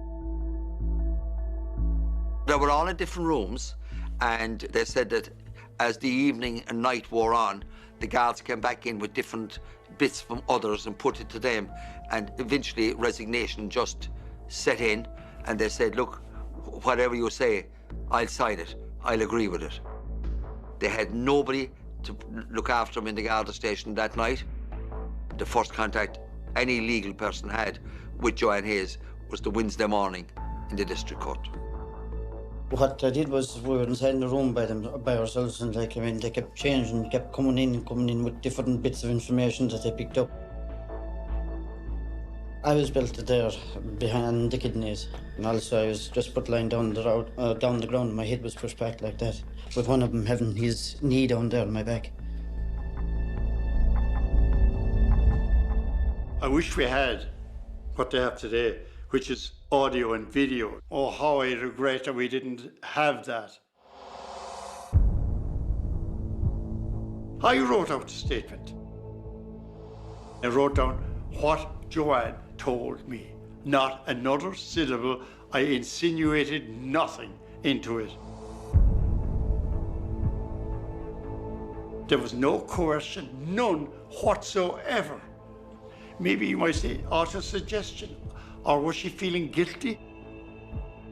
They were all in different rooms, and they said that as the evening and night wore on, the guards came back in with different bits from others and put it to them, and eventually resignation just set in, and they said, look, whatever you say, I'll sign it, I'll agree with it. They had nobody to look after them in the Garda station that night. The first contact any legal person had with Joanne Hayes was the Wednesday morning in the district court. What I did was we were inside in the room by ourselves, and they kept changing, kept coming in with different bits of information that they picked up. I was belted there behind the kidneys, and also I was just put lying down the ground. My head was pushed back like that, with one of them having his knee down there on my back. I wish we had what they have today, which is audio and video. Oh, how I regret that we didn't have that. I wrote out a statement. I wrote down what Joanne told me. Not another syllable. I insinuated nothing into it. There was no coercion, none whatsoever. Maybe you might say auto-suggestion, or was she feeling guilty?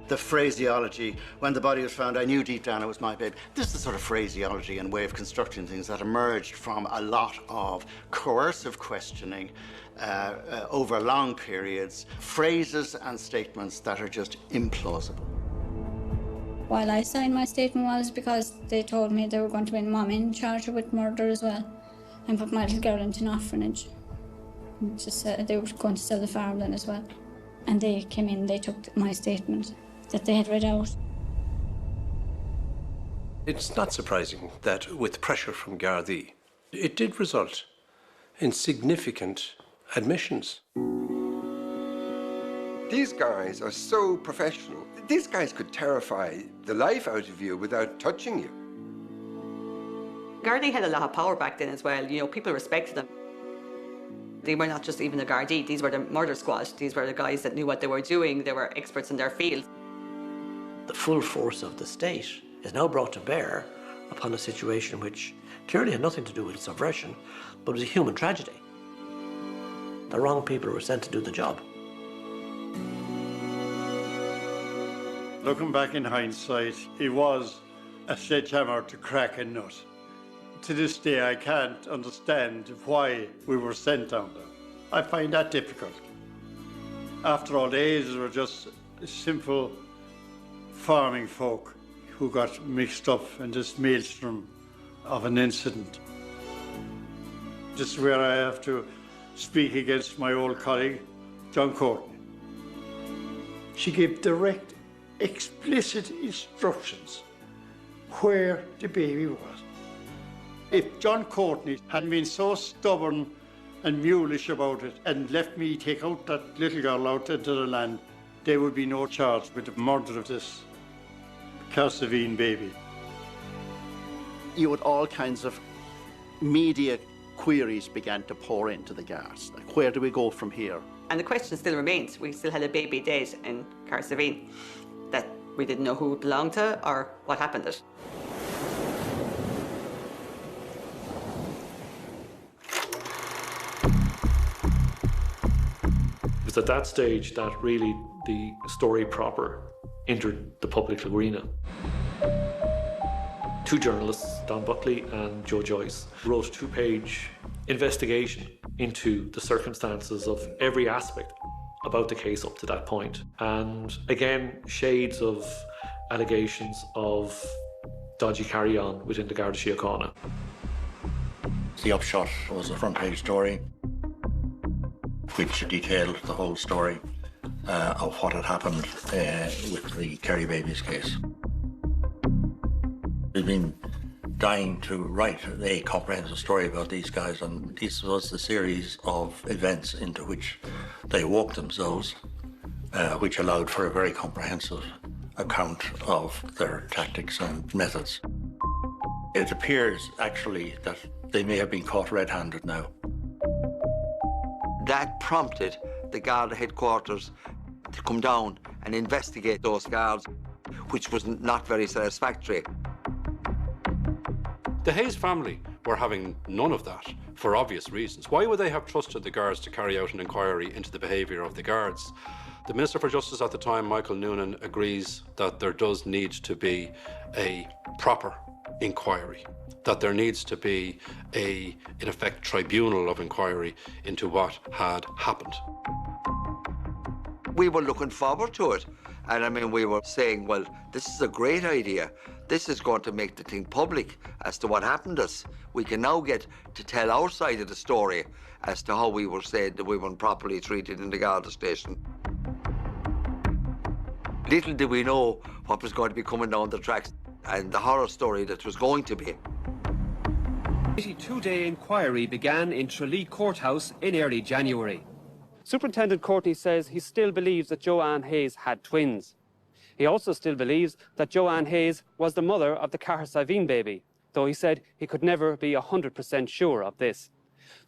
The phraseology, when the body was found, I knew deep down it was my baby. This is the sort of phraseology and way of constructing things that emerged from a lot of coercive questioning over long periods, phrases and statements that are just implausible. While I signed my statement was because they told me they were going to put Mum in charge with murder as well, and put my little girl into an orphanage. Just they were going to sell the farm then as well. And they came in, they took my statement that they had read out. It's not surprising that with pressure from Gardaí, it did result in significant admissions. These guys are so professional. These guys could terrify the life out of you without touching you. Gardaí had a lot of power back then as well. You know, people respected them. They were not just even the Gardaí, these were the murder squad. These were the guys that knew what they were doing. They were experts in their field. The full force of the state is now brought to bear upon a situation which clearly had nothing to do with subversion, but was a human tragedy. The wrong people were sent to do the job. Looking back in hindsight, it was a sledgehammer to crack a nut. To this day, I can't understand why we were sent down there. I find that difficult. After all, days were just simple farming folk who got mixed up in this maelstrom of an incident. This is where I have to speak against my old colleague, John Courtney. She gave direct, explicit instructions where the baby was. If John Courtney hadn't been so stubborn and mulish about it and left me take out that little girl out into the land, there would be no charge with the murder of this Caherciveen baby. You had all kinds of media queries began to pour into the guards. Like, where do we go from here? And the question still remains. We still had a baby dead in Caherciveen that we didn't know who it belonged to or what happened to it. was at that stage that really the story proper entered the public arena. Two journalists, Don Buckley and Joe Joyce, wrote a two-page investigation into the circumstances of every aspect about the case up to that point. And again, shades of allegations of dodgy carry-on within the Garda Síochána. The upshot was a front-page story which detailed the whole story of what had happened with the Kerry babies case. We've been dying to write a comprehensive story about these guys, and this was the series of events into which they walked themselves, which allowed for a very comprehensive account of their tactics and methods. It appears, actually, that they may have been caught red-handed now. That prompted the Garda headquarters to come down and investigate those guards, which was not very satisfactory. The Hayes family were having none of that, for obvious reasons. Why would they have trusted the guards to carry out an inquiry into the behaviour of the guards? The Minister for Justice at the time, Michael Noonan, agrees that there does need to be a proper inquiry, that there needs to be in effect, tribunal of inquiry into what had happened. We were looking forward to it. And I mean, we were saying, well, this is a great idea. This is going to make the thing public as to what happened to us. We can now get to tell our side of the story as to how we were said that we weren't properly treated in the Garda station. Little did we know what was going to be coming down the tracks and the horror story that was going to be. A 82-day inquiry began in Tralee Courthouse in early January. Superintendent Courtney says he still believes that Joanne Hayes had twins. He also still believes that Joanne Hayes was the mother of the Caherciveen baby, though he said he could never be 100% sure of this.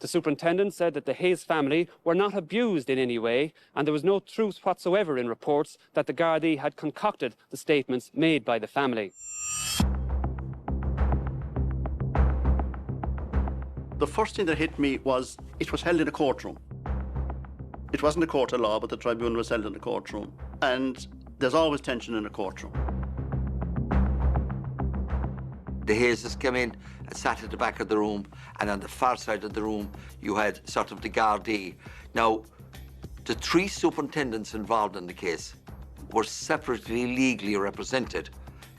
The superintendent said that the Hayes family were not abused in any way, and there was no truth whatsoever in reports that the Gardaí had concocted the statements made by the family. The first thing that hit me was it was held in a courtroom. It wasn't a court of law, but the tribunal was held in a courtroom. And there's always tension in a courtroom. The Hayeses came in and sat at the back of the room, and on the far side of the room, you had sort of the Gardaí. Now, the three superintendents involved in the case were separately legally represented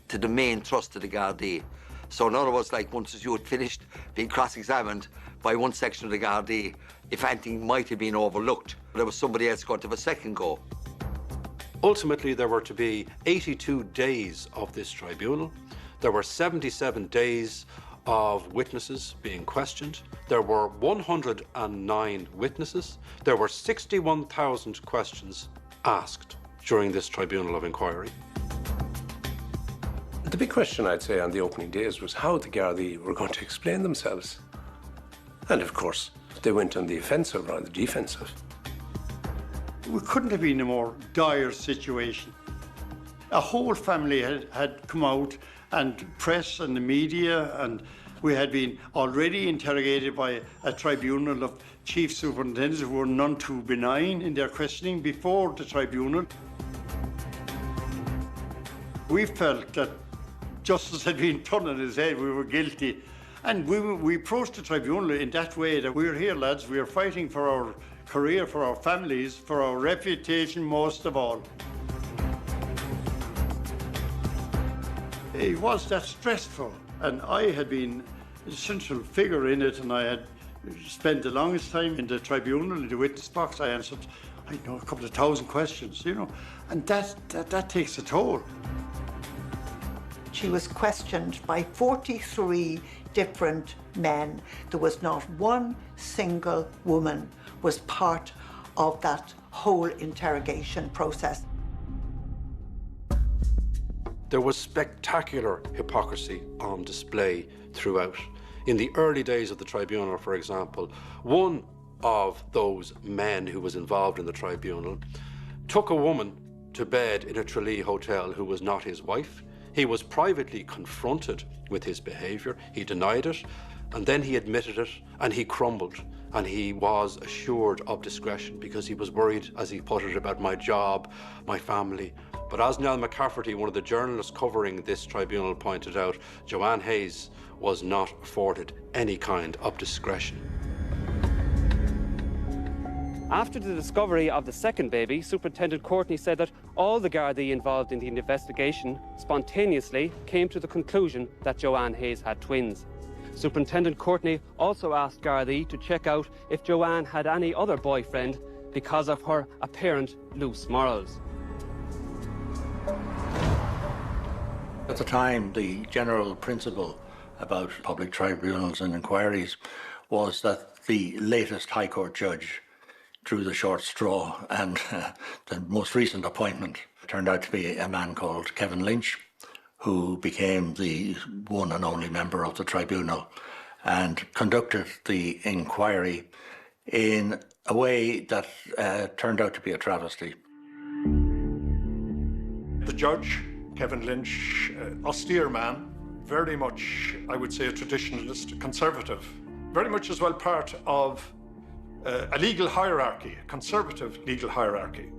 to the main thrust of the Gardaí. So in other words, like once you had finished being cross-examined by one section of the Gardaí, if anything might have been overlooked, there was somebody else going to have a second go. Ultimately, there were to be 82 days of this tribunal. There were 77 days of witnesses being questioned. There were 109 witnesses. There were 61,000 questions asked during this tribunal of inquiry. The big question, I'd say, on the opening days was how the Gardaí were going to explain themselves. And of course, they went on the offensive or on the defensive. We couldn't have been in a more dire situation. A whole family had come out, and press and the media, and we had been already interrogated by a tribunal of chief superintendents who were none too benign in their questioning before the tribunal. We felt that justice had been turned on his head, we were guilty. And we approached the tribunal in that way, that we're here, lads, we are fighting for our career, for our families, for our reputation most of all. It was that stressful, and I had been a central figure in it, and I had spent the longest time in the tribunal, in the witness box. I answered, I know, a couple of thousand questions, you know, and that takes a toll. She was questioned by 43 different men. There was not one single woman was part of that whole interrogation process. There was spectacular hypocrisy on display throughout. In the early days of the tribunal, for example, one of those men who was involved in the tribunal took a woman to bed in a Tralee hotel who was not his wife. He was privately confronted with his behaviour. He denied it. And then he admitted it, and he crumbled. And he was assured of discretion because he was worried, as he put it, about my job, my family. But as Niall McCafferty, one of the journalists covering this tribunal, pointed out, Joanne Hayes was not afforded any kind of discretion. After the discovery of the second baby, Superintendent Courtney said that all the Gardaí involved in the investigation spontaneously came to the conclusion that Joanne Hayes had twins. Superintendent Courtney also asked Gardaí to check out if Joanne had any other boyfriend because of her apparent loose morals. At the time, the general principle about public tribunals and inquiries was that the latest High Court judge drew the short straw, and the most recent appointment turned out to be a man called Kevin Lynch, who became the one and only member of the tribunal and conducted the inquiry in a way that turned out to be a travesty. The judge, Kevin Lynch, austere man, very much, I would say, a traditionalist, a conservative, very much as well part of a legal hierarchy, a conservative legal hierarchy.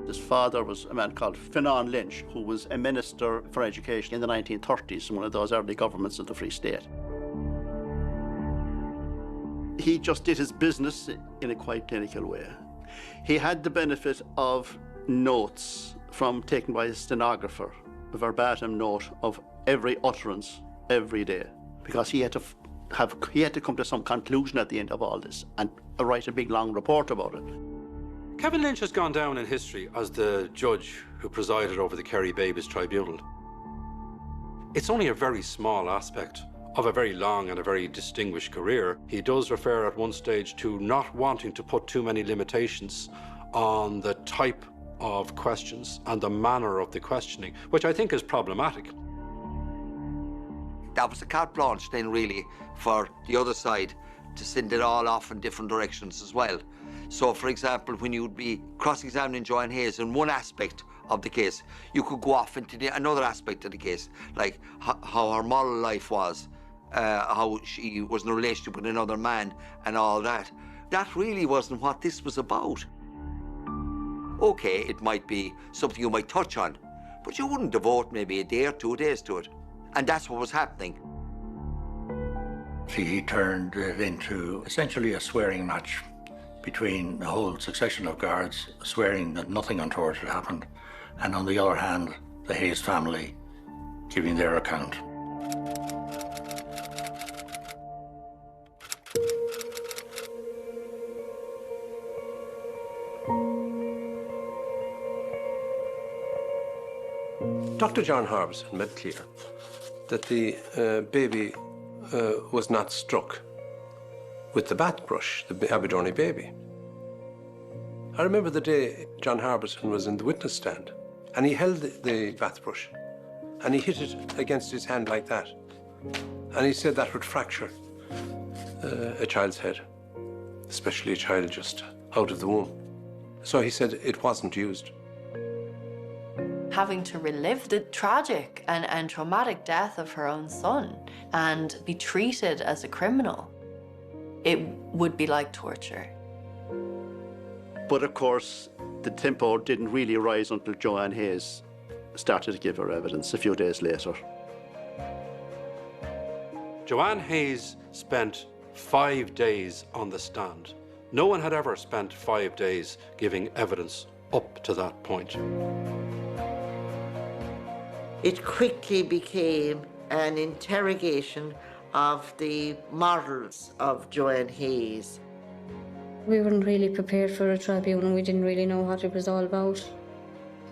His father was a man called Finan Lynch, who was a minister for education in the 1930s, in one of those early governments of the Free State. He just did his business in a quite clinical way. He had the benefit of notes taken by a stenographer, a verbatim note of every utterance every day, because he had to come to some conclusion at the end of all this and write a big long report about it. Kevin Lynch has gone down in history as the judge who presided over the Kerry Babies Tribunal. It's only a very small aspect of a very long and a very distinguished career. He does refer at one stage to not wanting to put too many limitations on the type of questions and the manner of the questioning, which I think is problematic. That was a carte blanche then, really, for the other side to send it all off in different directions as well. So, for example, when you would be cross-examining Joanne Hayes in one aspect of the case, you could go off into another aspect of the case, like how her moral life was, how she was in a relationship with another man and all that. That really wasn't what this was about. Okay, it might be something you might touch on, but you wouldn't devote maybe a day or 2 days to it. And that's what was happening. He turned it into essentially a swearing match between a whole succession of guards swearing that nothing untoward had happened, and on the other hand, the Hayes family giving their account. Dr. John Harbison made clear that the baby was not struck with the bath brush, the Aberdorney baby. I remember the day John Harbison was in the witness stand, and he held the bath brush, and he hit it against his hand like that. And he said that would fracture a child's head, especially a child just out of the womb. So he said it wasn't used. Having to relive the tragic and traumatic death of her own son and be treated as a criminal, it would be like torture. But of course, the tempo didn't really rise until Joanne Hayes started to give her evidence a few days later. Joanne Hayes spent 5 days on the stand. No one had ever spent 5 days giving evidence up to that point. It quickly became an interrogation of the morals of Joanne Hayes. We weren't really prepared for a tribunal. We didn't really know what it was all about.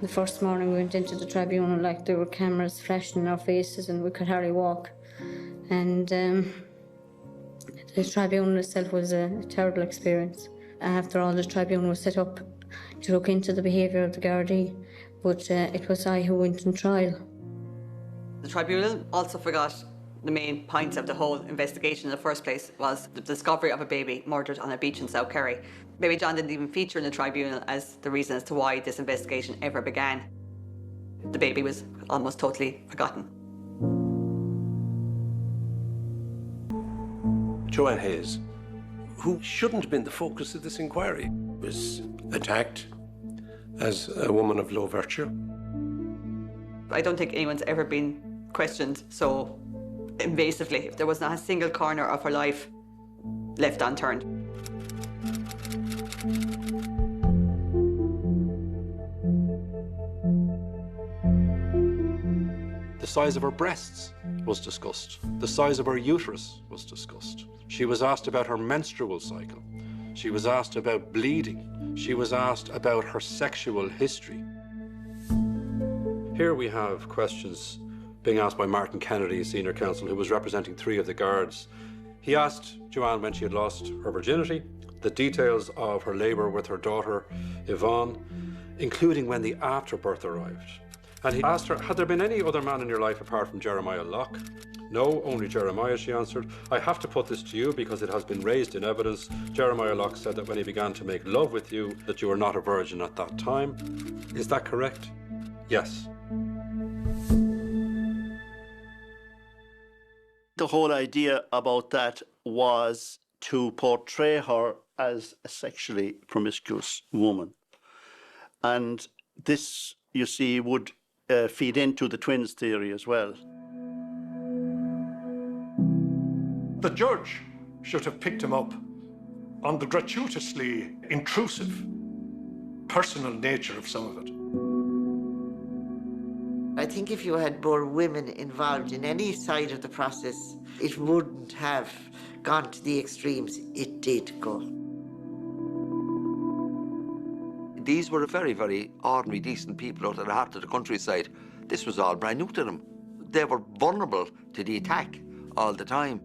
The first morning we went into the tribunal, like there were cameras flashing in our faces and we could hardly walk. And the tribunal itself was a terrible experience. After all, the tribunal was set up to look into the behaviour of the Gardaí, but it was I who went on trial. The tribunal also forgot the main point of the whole investigation in the first place was the discovery of a baby murdered on a beach in South Kerry. Baby John didn't even feature in the tribunal as the reason as to why this investigation ever began. The baby was almost totally forgotten. Joanne Hayes, who shouldn't have been the focus of this inquiry, was attacked as a woman of low virtue. I don't think anyone's ever been questioned so invasively. There was not a single corner of her life left unturned. The size of her breasts was discussed. The size of her uterus was discussed. She was asked about her menstrual cycle. She was asked about bleeding. She was asked about her sexual history. Here we have questions being asked by Martin Kennedy, senior counsel, who was representing 3 of the guards. He asked Joanne when she had lost her virginity, the details of her labour with her daughter, Yvonne, including when the afterbirth arrived. And he asked her, had there been any other man in your life apart from Jeremiah Locke? No, only Jeremiah, she answered. I have to put this to you because it has been raised in evidence. Jeremiah Locke said that when he began to make love with you, that you were not a virgin at that time. Is that correct? Yes. The whole idea about that was to portray her as a sexually promiscuous woman. And this, you see, would feed into the twins theory as well. The judge should have picked him up on the gratuitously intrusive, personal nature of some of it. I think if you had more women involved in any side of the process, it wouldn't have gone to the extremes it did go. These were very, very ordinary, decent people out at the heart of the countryside. This was all brand new to them. They were vulnerable to the attack all the time.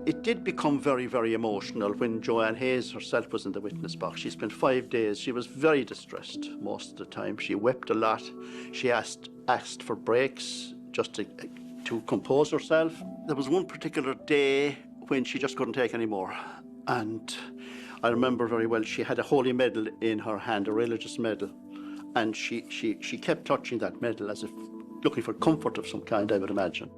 It did become very, very emotional when Joanne Hayes herself was in the witness box. She spent 5 days. She was very distressed most of the time. She wept a lot. She asked for breaks just to compose herself. There was one particular day when she just couldn't take any more. And I remember very well, she had a holy medal in her hand, a religious medal. And she kept touching that medal as if looking for comfort of some kind, I would imagine.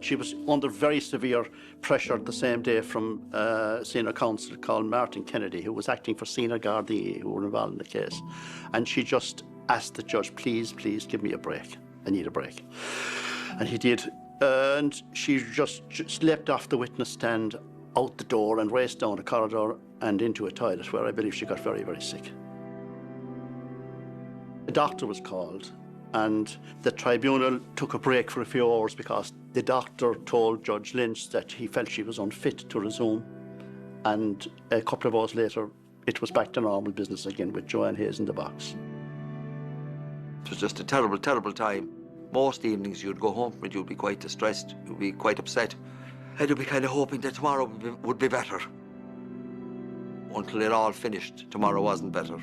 She was under very severe pressure the same day from a senior counsel called Martin Kennedy, who was acting for senior Gardaí who were involved in the case. And she just asked the judge, please, please give me a break. I need a break. And he did. And she just leapt off the witness stand, out the door and raced down a corridor and into a toilet where I believe she got very, very sick. A doctor was called and the tribunal took a break for a few hours because the doctor told Judge Lynch that he felt she was unfit to resume. And a couple of hours later, it was back to normal business again with Joanne Hayes in the box. It was just a terrible, terrible time. Most evenings you'd go home and you'd be quite distressed, you'd be quite upset. And you'd be kind of hoping that tomorrow would be better. Until it all finished, tomorrow wasn't better.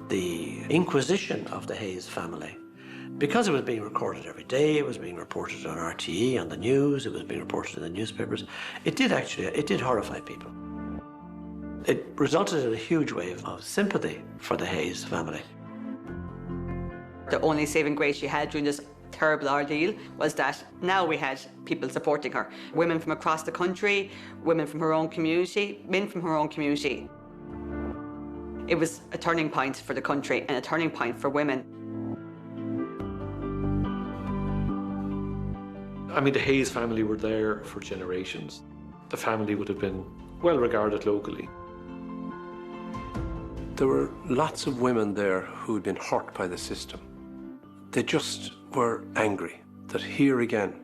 The inquisition of the Hayes family, because it was being recorded every day, it was being reported on RTE, on the news, it was being reported in the newspapers, it did horrify people. It resulted in a huge wave of sympathy for the Hayes family. The only saving grace she had during this terrible ordeal was that now we had people supporting her. Women from across the country, women from her own community, men from her own community. It was a turning point for the country and a turning point for women. I mean, the Hayes family were there for generations. The family would have been well regarded locally. There were lots of women there who'd been hurt by the system. They just were angry that here again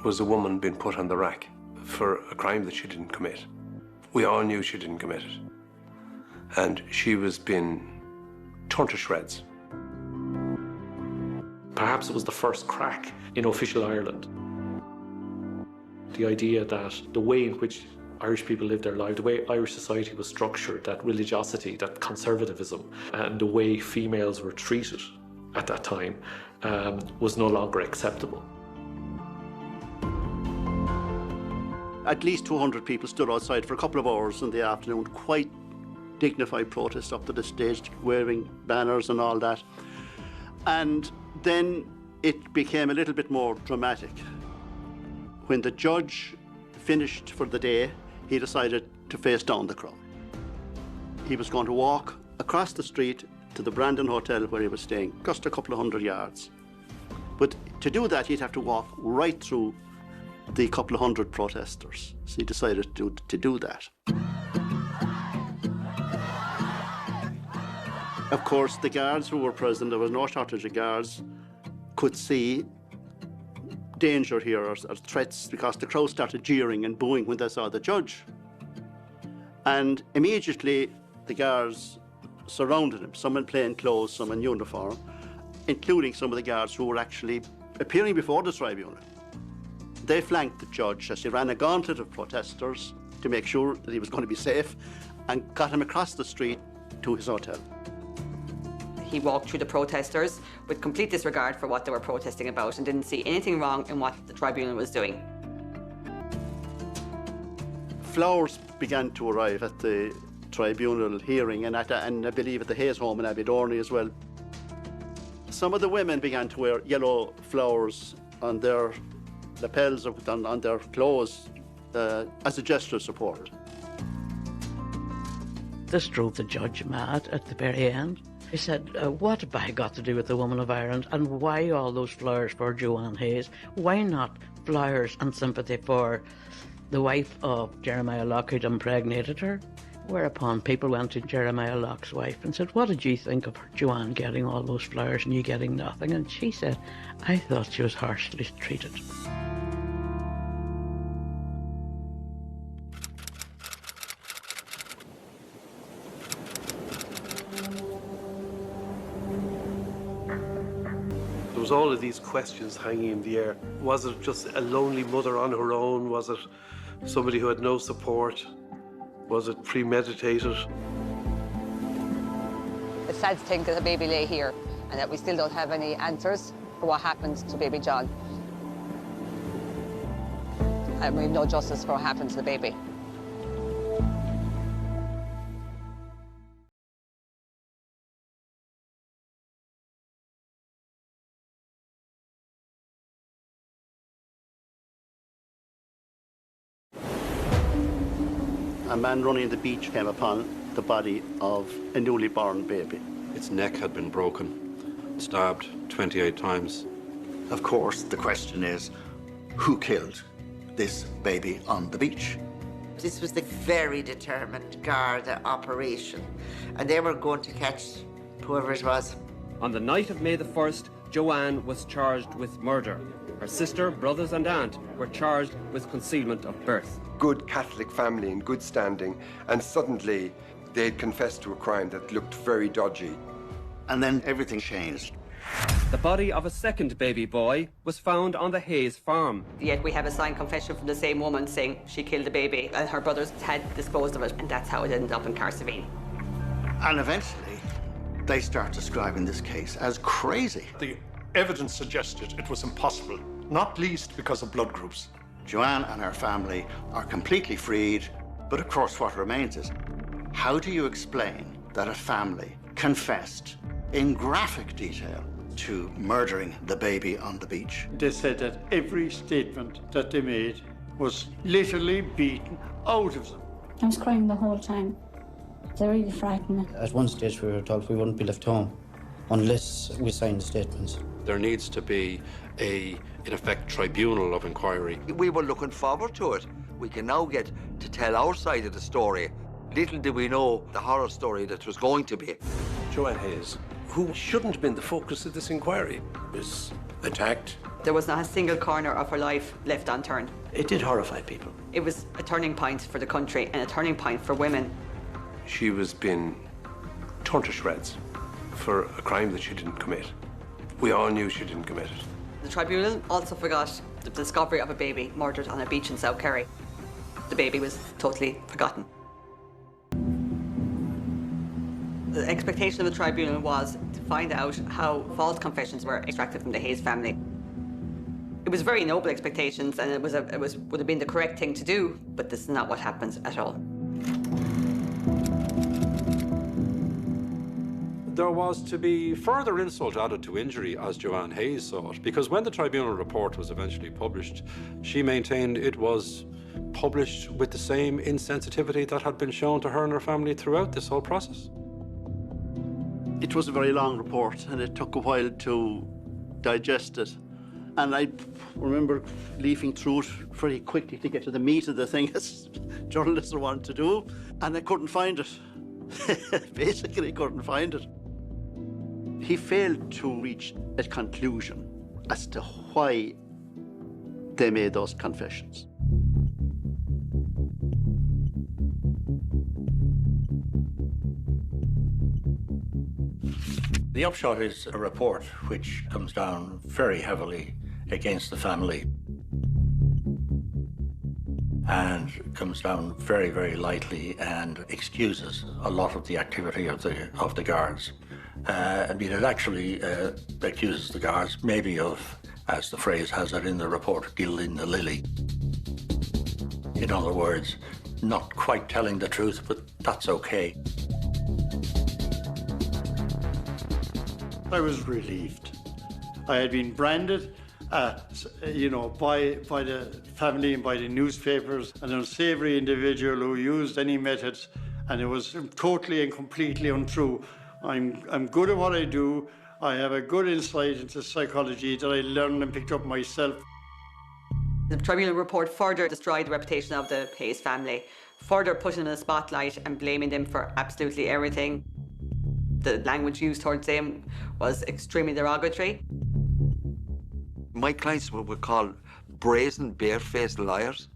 was a woman being put on the rack for a crime that she didn't commit. We all knew she didn't commit it. And she was being torn to shreds. Perhaps it was the first crack in official Ireland. The idea that the way in which Irish people lived their life, the way Irish society was structured, that religiosity, that conservatism, and the way females were treated at that time was no longer acceptable. At least 200 people stood outside for a couple of hours in the afternoon, quite dignified protest up to the stage, wearing banners and all that. And then it became a little bit more dramatic. When the judge finished for the day, he decided to face down the crowd. He was going to walk across the street to the Brandon Hotel where he was staying, just a couple of 100 yards. But to do that, he'd have to walk right through the couple of 100 protesters. So he decided to do that. Of course, the guards who were present, there was no shortage of guards, could see danger here or threats because the crowd started jeering and booing when they saw the judge. And immediately the guards surrounded him, some in plain clothes, some in uniform, including some of the guards who were actually appearing before the tribunal. They flanked the judge as he ran a gauntlet of protesters to make sure that he was going to be safe and got him across the street to his hotel. He walked through the protesters with complete disregard for what they were protesting about and didn't see anything wrong in what the tribunal was doing. Flowers began to arrive at the tribunal hearing and I believe at the Hayes home in Aberdorney as well. Some of the women began to wear yellow flowers on their lapels or on their clothes as a gesture of support. This drove the judge mad at the very end. He said, what have I got to do with the woman of Ireland, and why all those flowers for Joanne Hayes? Why not flowers and sympathy for the wife of Jeremiah Locke who'd impregnated her? Whereupon people went to Jeremiah Locke's wife and said, what did you think of Joanne getting all those flowers and you getting nothing? And she said, I thought she was harshly treated. There was all of these questions hanging in the air. Was it just a lonely mother on her own? Was it somebody who had no support? Was it premeditated? It's sad to think that the baby lay here and that we still don't have any answers for what happened to baby John. And we have no justice for what happened to the baby. A man running the beach came upon the body of a newly born baby. Its neck had been broken, stabbed 28 times. Of course, the question is, who killed this baby on the beach? This was the very determined Garda operation, and they were going to catch whoever it was. On the night of May the 1st, Joanne was charged with murder. Her sister, brothers and aunt were charged with concealment of birth. Good Catholic family in good standing, and suddenly they had confessed to a crime that looked very dodgy. And then everything changed. The body of a second baby boy was found on the Hayes farm. Yet we have a signed confession from the same woman saying she killed the baby and her brothers had disposed of it, and that's how it ended up in Caherciveen. And eventually, they start describing this case as crazy. The evidence suggested it was impossible, not least because of blood groups. Joanne and her family are completely freed, but of course what remains is, how do you explain that a family confessed in graphic detail to murdering the baby on the beach? They said that every statement that they made was literally beaten out of them. I was crying the whole time. They really frightened me. At one stage we were told we wouldn't be left home unless we signed statements. There needs to be in effect, tribunal of inquiry. We were looking forward to it. We can now get to tell our side of the story. Little did we know the horror story that was going to be. Joanne Hayes, who shouldn't have been the focus of this inquiry, was attacked. There was not a single corner of her life left unturned. It did horrify people. It was a turning point for the country and a turning point for women. She was being torn to shreds for a crime that she didn't commit. We all knew she didn't commit it. The tribunal also forgot the discovery of a baby murdered on a beach in South Kerry. The baby was totally forgotten. The expectation of the tribunal was to find out how false confessions were extracted from the Hayes family. It was very noble expectations, and it would have been the correct thing to do, but this is not what happens at all. There was to be further insult added to injury, as Joanne Hayes saw it, because when the tribunal report was eventually published, she maintained it was published with the same insensitivity that had been shown to her and her family throughout this whole process. It was a very long report, and it took a while to digest it. And I remember leafing through it very quickly to get to the meat of the thing, as journalists want to do, and I couldn't find it. Basically, couldn't find it. He failed to reach a conclusion as to why they made those confessions. The upshot is a report which comes down very heavily against the family and comes down very, very lightly and excuses a lot of the activity of the guards. I mean, it actually accuses the guards maybe of, as the phrase has it in the report, gilding the lily. In other words, not quite telling the truth, but that's okay. I was relieved. I had been branded, you know, by the family and by the newspapers, an unsavoury individual who used any methods, and it was totally and completely untrue. I'm good at what I do. I have a good insight into psychology that I learned and picked up myself. The tribunal report further destroyed the reputation of the Hayes family, further putting them in the spotlight and blaming them for absolutely everything. The language used towards them was extremely derogatory. My clients were called brazen, barefaced liars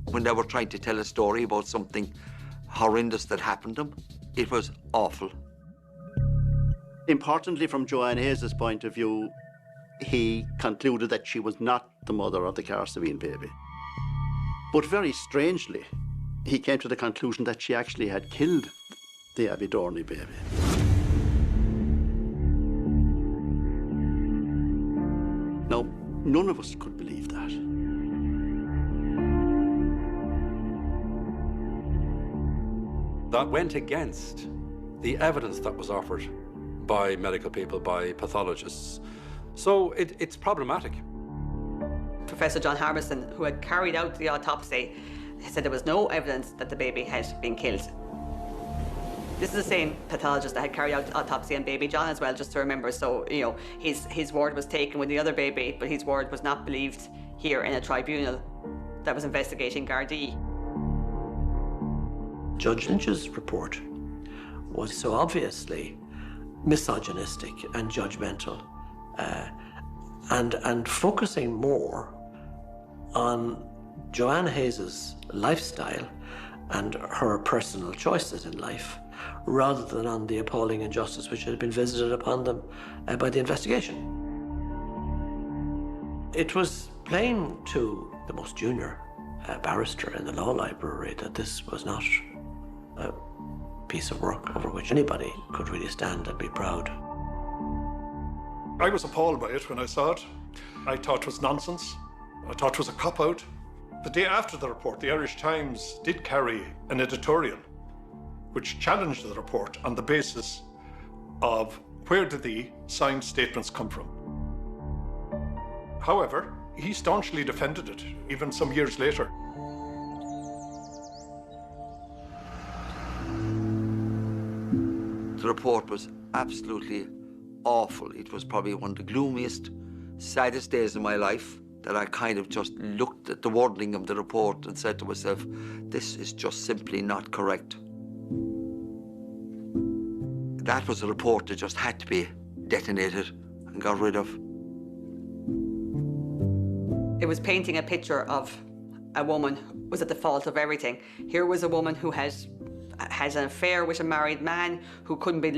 when they were trying to tell a story about something horrendous that happened to them. It was awful. Importantly, from Joanne Hayes' point of view, he concluded that she was not the mother of the Caherciveen baby. But very strangely, he came to the conclusion that she actually had killed the Abidorny baby. Now, none of us could believe that. That went against the evidence that was offered by medical people, by pathologists. So it's problematic. Professor John Harbison, who had carried out the autopsy, said there was no evidence that the baby had been killed. This is the same pathologist that had carried out the autopsy on baby John as well, just to remember. So, you know, his word was taken with the other baby, but his word was not believed here in a tribunal that was investigating Gardaí. Judge Lynch's report was so obviously misogynistic and judgmental, and focusing more on Joanne Hayes' lifestyle and her personal choices in life, rather than on the appalling injustice which had been visited upon them by the investigation. It was plain to the most junior barrister in the law library that this was not a piece of work over which anybody could really stand and be proud. I was appalled by it when I saw it. I thought it was nonsense. I thought it was a cop-out. The day after the report, the Irish Times did carry an editorial which challenged the report on the basis of where did the signed statements come from. However, he staunchly defended it, even some years later. The report was absolutely awful. It was probably one of the gloomiest, saddest days of my life, that I kind of just looked at the wording of the report and said to myself, this is just simply not correct. That was a report that just had to be detonated and got rid of. It was painting a picture of a woman who was at the fault of everything. Here was a woman who has an affair with a married man, who couldn't be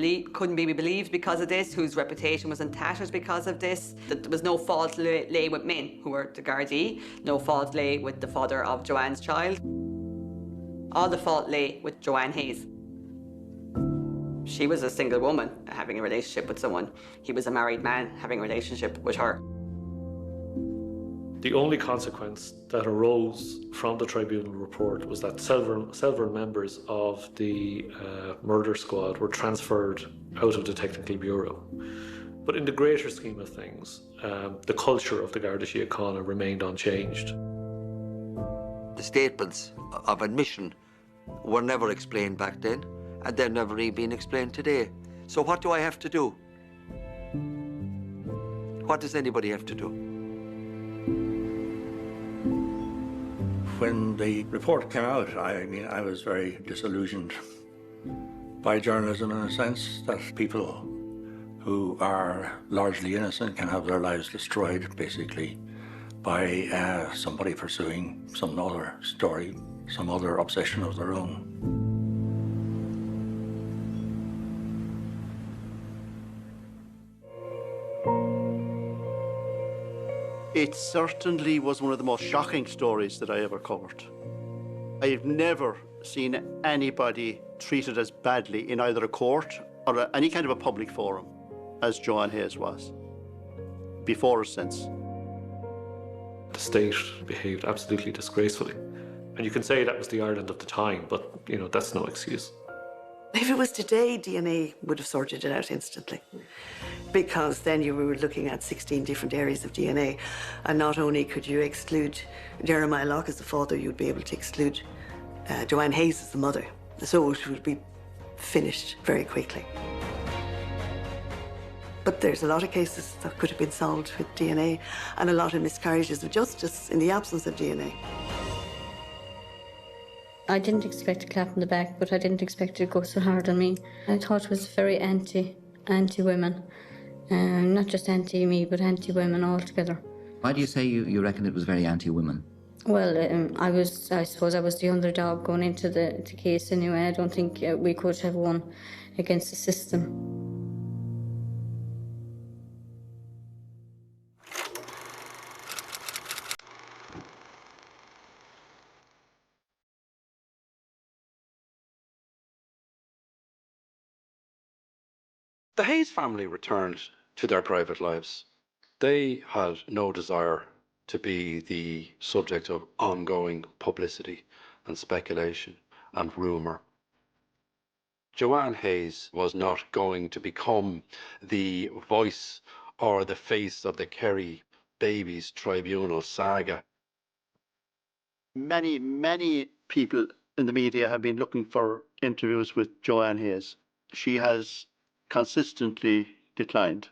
believed because of this, whose reputation was in tatters because of this. That there was no fault lay with men who were the Gardaí, no fault lay with the father of Joanne's child. All the fault lay with Joanne Hayes. She was a single woman having a relationship with someone. He was a married man having a relationship with her. The only consequence that arose from the tribunal report was that several members of the murder squad were transferred out of the Technical Bureau. But in the greater scheme of things, the culture of the Garda Síochána remained unchanged. The statements of admission were never explained back then, and they're never even been explained today. So what do I have to do? What does anybody have to do? When the report came out, I was very disillusioned by journalism in a sense that people who are largely innocent can have their lives destroyed, basically, by somebody pursuing some other story, some other obsession of their own. It certainly was one of the most shocking stories that I ever covered. I've never seen anybody treated as badly in either a court or any kind of a public forum as Joanne Hayes was, before or since. The state behaved absolutely disgracefully. And you can say that was the Ireland of the time, but, you know, that's no excuse. If it was today, DNA would have sorted it out instantly. Because then you were looking at 16 different areas of DNA. And not only could you exclude Jeremiah Locke as the father, you'd be able to exclude Joanne Hayes as the mother. So it would be finished very quickly. But there's a lot of cases that could have been solved with DNA and a lot of miscarriages of justice in the absence of DNA. I didn't expect a clap in the back, but I didn't expect it to go so hard on me. I thought it was very anti-women. Not just anti-me, but anti-women altogether. Why do you say you reckon it was very anti-women? Well, I suppose I was the underdog going into the case anyway. I don't think we could have won against the system. The Hayes family returned to their private lives. They had no desire to be the subject of ongoing publicity and speculation and rumour. Joanne Hayes was not going to become the voice or the face of the Kerry babies tribunal saga. Many, many people in the media have been looking for interviews with Joanne Hayes. She has consistently declined.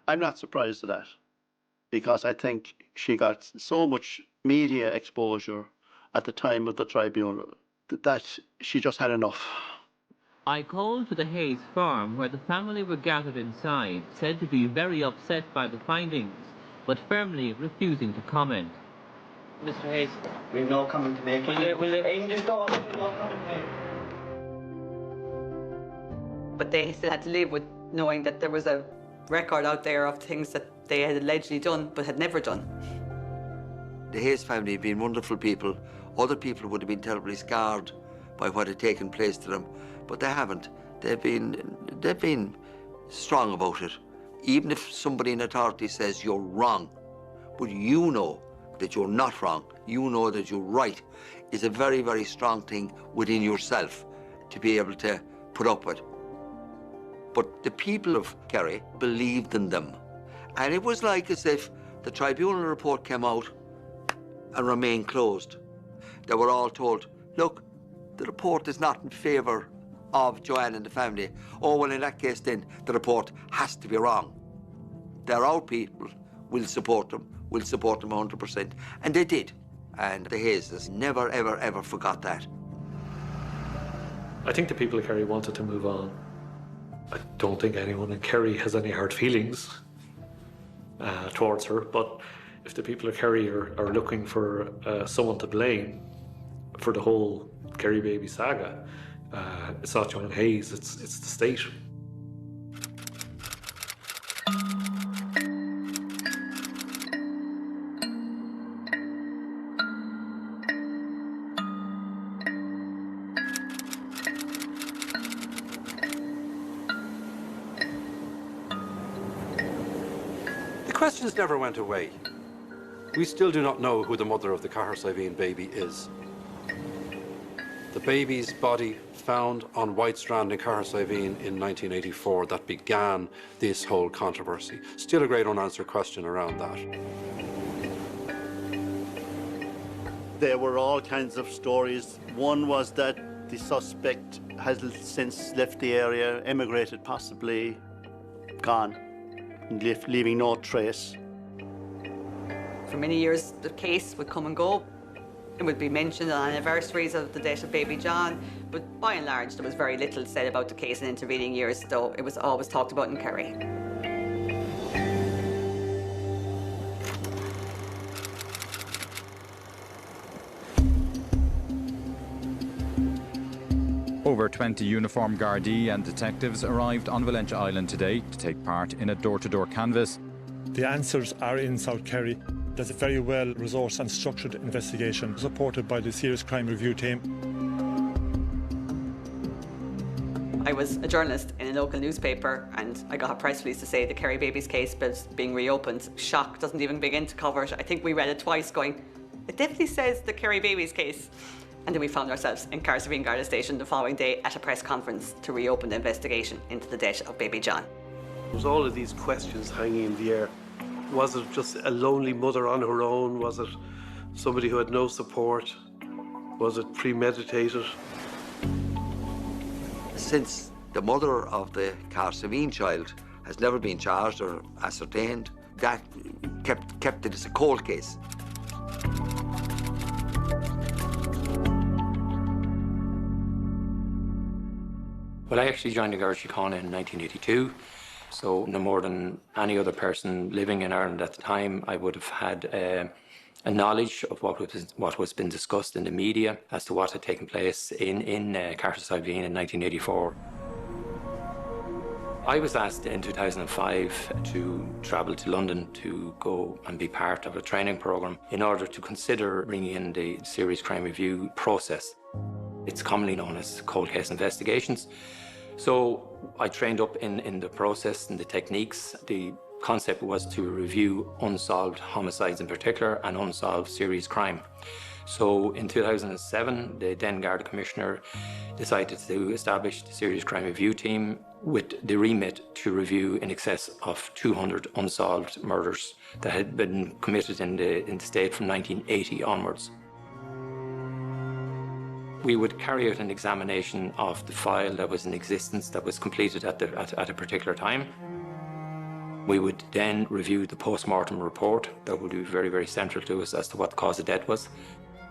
I'm not surprised at that, because I think she got so much media exposure at the time of the tribunal that she just had enough. I called to the Hayes farm, where the family were gathered inside, said to be very upset by the findings, but firmly refusing to comment. Mr. Hayes, we've no comment to make. But they still had to live with knowing that there was a record out there of things that they had allegedly done but had never done. The Hayes family have been wonderful people. Other people would have been terribly scarred by what had taken place to them, but they haven't. They've been strong about it. Even if somebody in authority says you're wrong, but you know that you're not wrong, you know that you're right, is a very, very strong thing within yourself to be able to put up with. But the people of Kerry believed in them. And it was like as if the tribunal report came out and remained closed. They were all told, look, the report is not in favour of Joanne and the family. Oh, well, in that case, then, the report has to be wrong. They're our people. We'll support them. We'll support them 100%. And they did. And the Hayeses never, ever, ever forgot that. I think the people of Kerry wanted to move on. I don't think anyone in Kerry has any hard feelings towards her, but if the people of Kerry are looking for someone to blame for the whole Kerry baby saga, it's not Joanne Hayes, it's the state. The questions never went away. We still do not know who the mother of the Caherciveen baby is. The baby's body found on White Strand in Caherciveen in 1984 that began this whole controversy. Still a great unanswered question around that. There were all kinds of stories. One was that the suspect has since left the area, emigrated possibly, gone, and leaving no trace. For many years, the case would come and go. It would be mentioned on anniversaries of the death of baby John, but by and large, there was very little said about the case in intervening years, though it was always talked about in Kerry. Over 20 uniformed Gardaí and detectives arrived on Valentia Island today to take part in a door-to-door canvass. The answers are in South Kerry. There's a very well-resourced and structured investigation supported by the Serious Crime Review team. I was a journalist in a local newspaper and I got a press release to say the Kerry baby's case was being reopened. Shock doesn't even begin to cover it. I think we read it twice going, it definitely says the Kerry baby's case. And then we found ourselves in Caherciveen Garda Station the following day at a press conference to reopen the investigation into the death of baby John. There was all of these questions hanging in the air. Was it just a lonely mother on her own? Was it somebody who had no support? Was it premeditated? Since the mother of the Caherciveen child has never been charged or ascertained, that kept it as a cold case. Well, I actually joined the Coercion in 1982, so no more than any other person living in Ireland at the time, I would have had a knowledge of what was been discussed in the media as to what had taken place in Caherciveen in 1984. I was asked in 2005 to travel to London to go and be part of a training programme in order to consider bringing in the Serious Crime Review process. It's commonly known as cold case investigations. So I trained up in the process and the techniques. The concept was to review unsolved homicides in particular and unsolved serious crime. So in 2007, the then Garda Commissioner decided to establish the Serious Crime Review team with the remit to review in excess of 200 unsolved murders that had been committed in the state from 1980 onwards. We would carry out an examination of the file that was in existence that was completed at a particular time. We would then review the post-mortem report that would be very, very central to us as to what the cause of death was.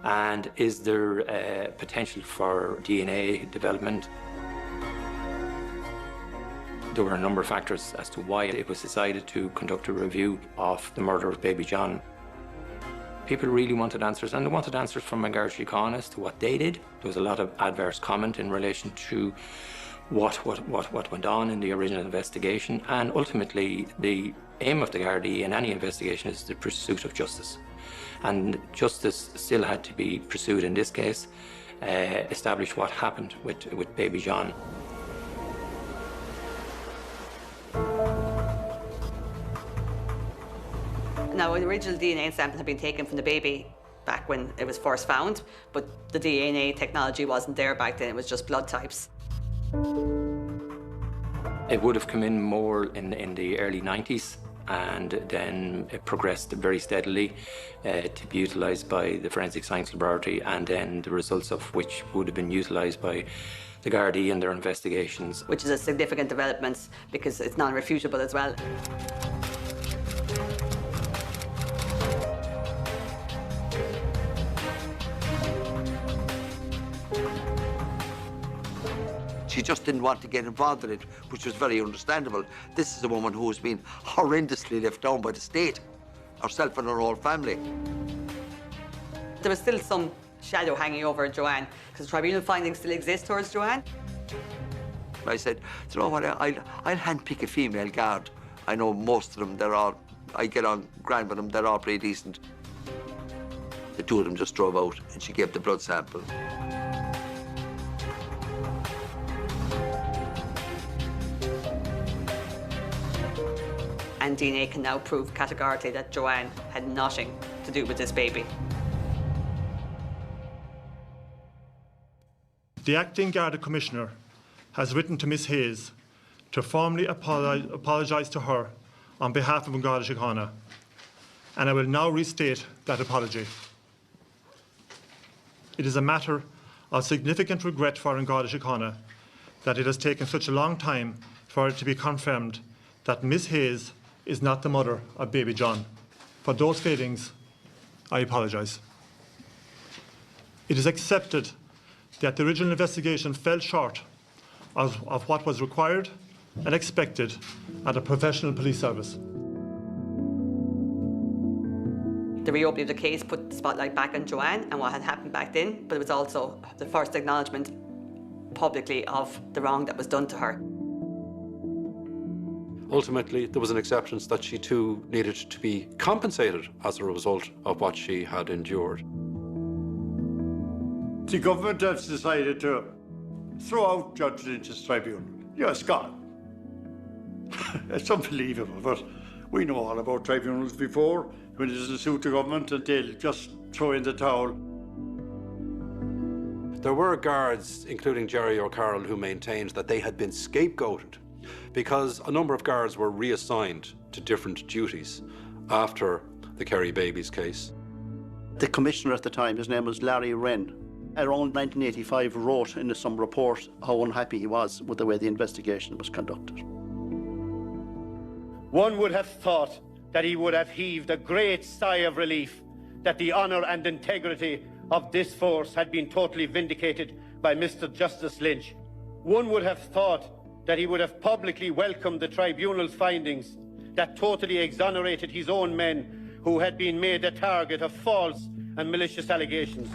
And is there potential for DNA development? There were a number of factors as to why it was decided to conduct a review of the murder of baby John. People really wanted answers, and they wanted answers from Caherciveen as to what they did. There was a lot of adverse comment in relation to what went on in the original investigation, and ultimately the aim of the Gardaí in any investigation is the pursuit of justice. And justice still had to be pursued in this case, establish what happened with baby John. Now, the original DNA sample had been taken from the baby back when it was first found, but the DNA technology wasn't there back then, it was just blood types. It would have come in more in the early 90s, and then it progressed very steadily to be utilised by the Forensic Science Laboratory, and then the results of which would have been utilised by the Gardaí in their investigations. Which is a significant development because it's non-refutable as well. She just didn't want to get involved in it, which was very understandable. This is a woman who has been horrendously left down by the state, herself and her whole family. There was still some shadow hanging over Joanne, because tribunal findings still exist towards Joanne. I said, you know what, I'll handpick a female guard. I know most of them, I get on grand with them, they're all pretty decent. The two of them just drove out and she gave the blood sample. And DNA can now prove categorically that Joanne had nothing to do with this baby. The Acting Garda Commissioner has written to Miss Hayes to formally apologise to her on behalf of Garda Síochána, and I will now restate that apology. It is a matter of significant regret for Garda Síochána that it has taken such a long time for it to be confirmed that Miss Hayes is not the mother of baby John. For those failings, I apologise. It is accepted that the original investigation fell short of what was required and expected at a professional police service. The reopening of the case put the spotlight back on Joanne and what had happened back then, but it was also the first acknowledgement publicly of the wrong that was done to her. Ultimately, there was an acceptance that she too needed to be compensated as a result of what she had endured. The government has decided to throw out Judge Lynch's tribunal. Yeah, it's gone. It's unbelievable, but we know all about tribunals before, when it doesn't suit the government and they'll just throw in the towel. There were guards, including Jerry O'Carroll, who maintained that they had been scapegoated because a number of guards were reassigned to different duties after the Kerry babies case. The commissioner at the time, his name was Larry Wren, around 1985 wrote in some report how unhappy he was with the way the investigation was conducted. One would have thought that he would have heaved a great sigh of relief that the honour and integrity of this force had been totally vindicated by Mr. Justice Lynch. One would have thought that he would have publicly welcomed the tribunal's findings that totally exonerated his own men who had been made a target of false and malicious allegations.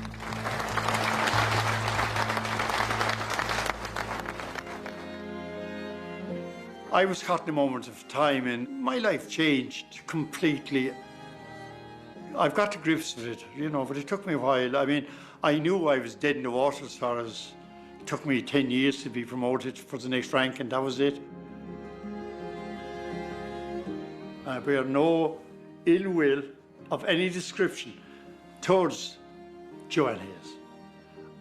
I was caught in a moment of time and my life changed completely. I've got to grips with it, you know, but it took me a while. I mean, I knew I was dead in the water as far as it took me 10 years to be promoted for the next rank, and that was it. I bear no ill will of any description towards Joanne Hayes.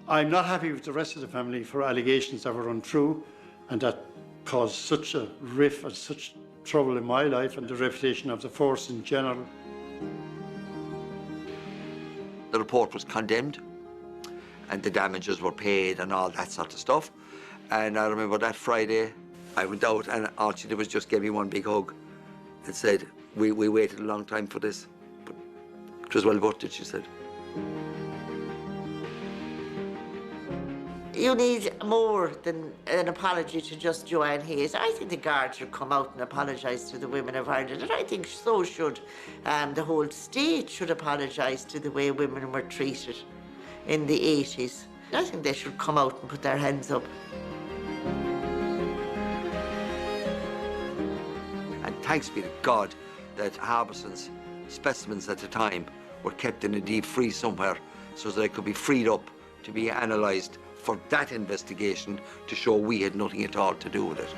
I'm not happy with the rest of the family for allegations that were untrue and that caused such a rift and such trouble in my life and the reputation of the force in general. The report was condemned and the damages were paid and all that sort of stuff. And I remember that Friday, I went out and all she did was just give me one big hug and said, we waited a long time for this, but it was well worth it, she said. You need more than an apology to just Joanne Hayes. I think the Guards should come out and apologise to the women of Ireland, and I think so should the whole state should apologise to the way women were treated in the 80s. I think they should come out and put their hands up. And thanks be to God that Harbison's specimens at the time were kept in a deep freeze somewhere so that they could be freed up to be analysed for that investigation to show we had nothing at all to do with it.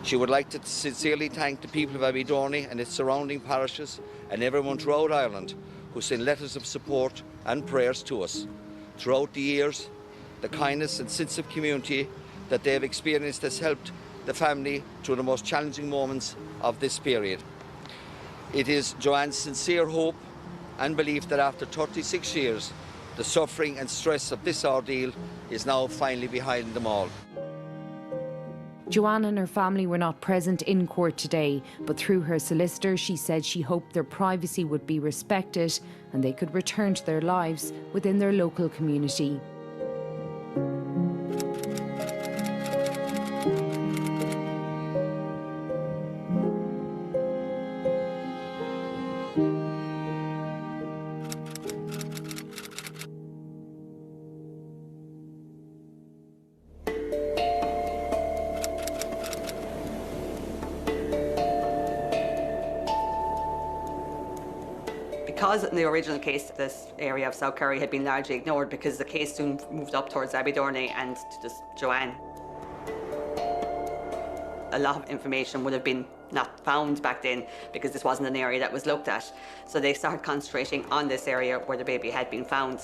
She would like to sincerely thank the people of Abbeydorney and its surrounding parishes and everyone throughout Ireland who sent letters of support and prayers to us. Throughout the years, the kindness and sense of community that they have experienced has helped the family through the most challenging moments of this period. It is Joanne's sincere hope and belief that after 36 years, the suffering and stress of this ordeal is now finally behind them all. Joanne and her family were not present in court today, but through her solicitor, she said she hoped their privacy would be respected and they could return to their lives within their local community. Because in the original case, this area of South Kerry had been largely ignored because the case soon moved up towards Abbeydorney and to just Joanne. a lot of information would have been not found back then because this wasn't an area that was looked at. So they started concentrating on this area where the baby had been found.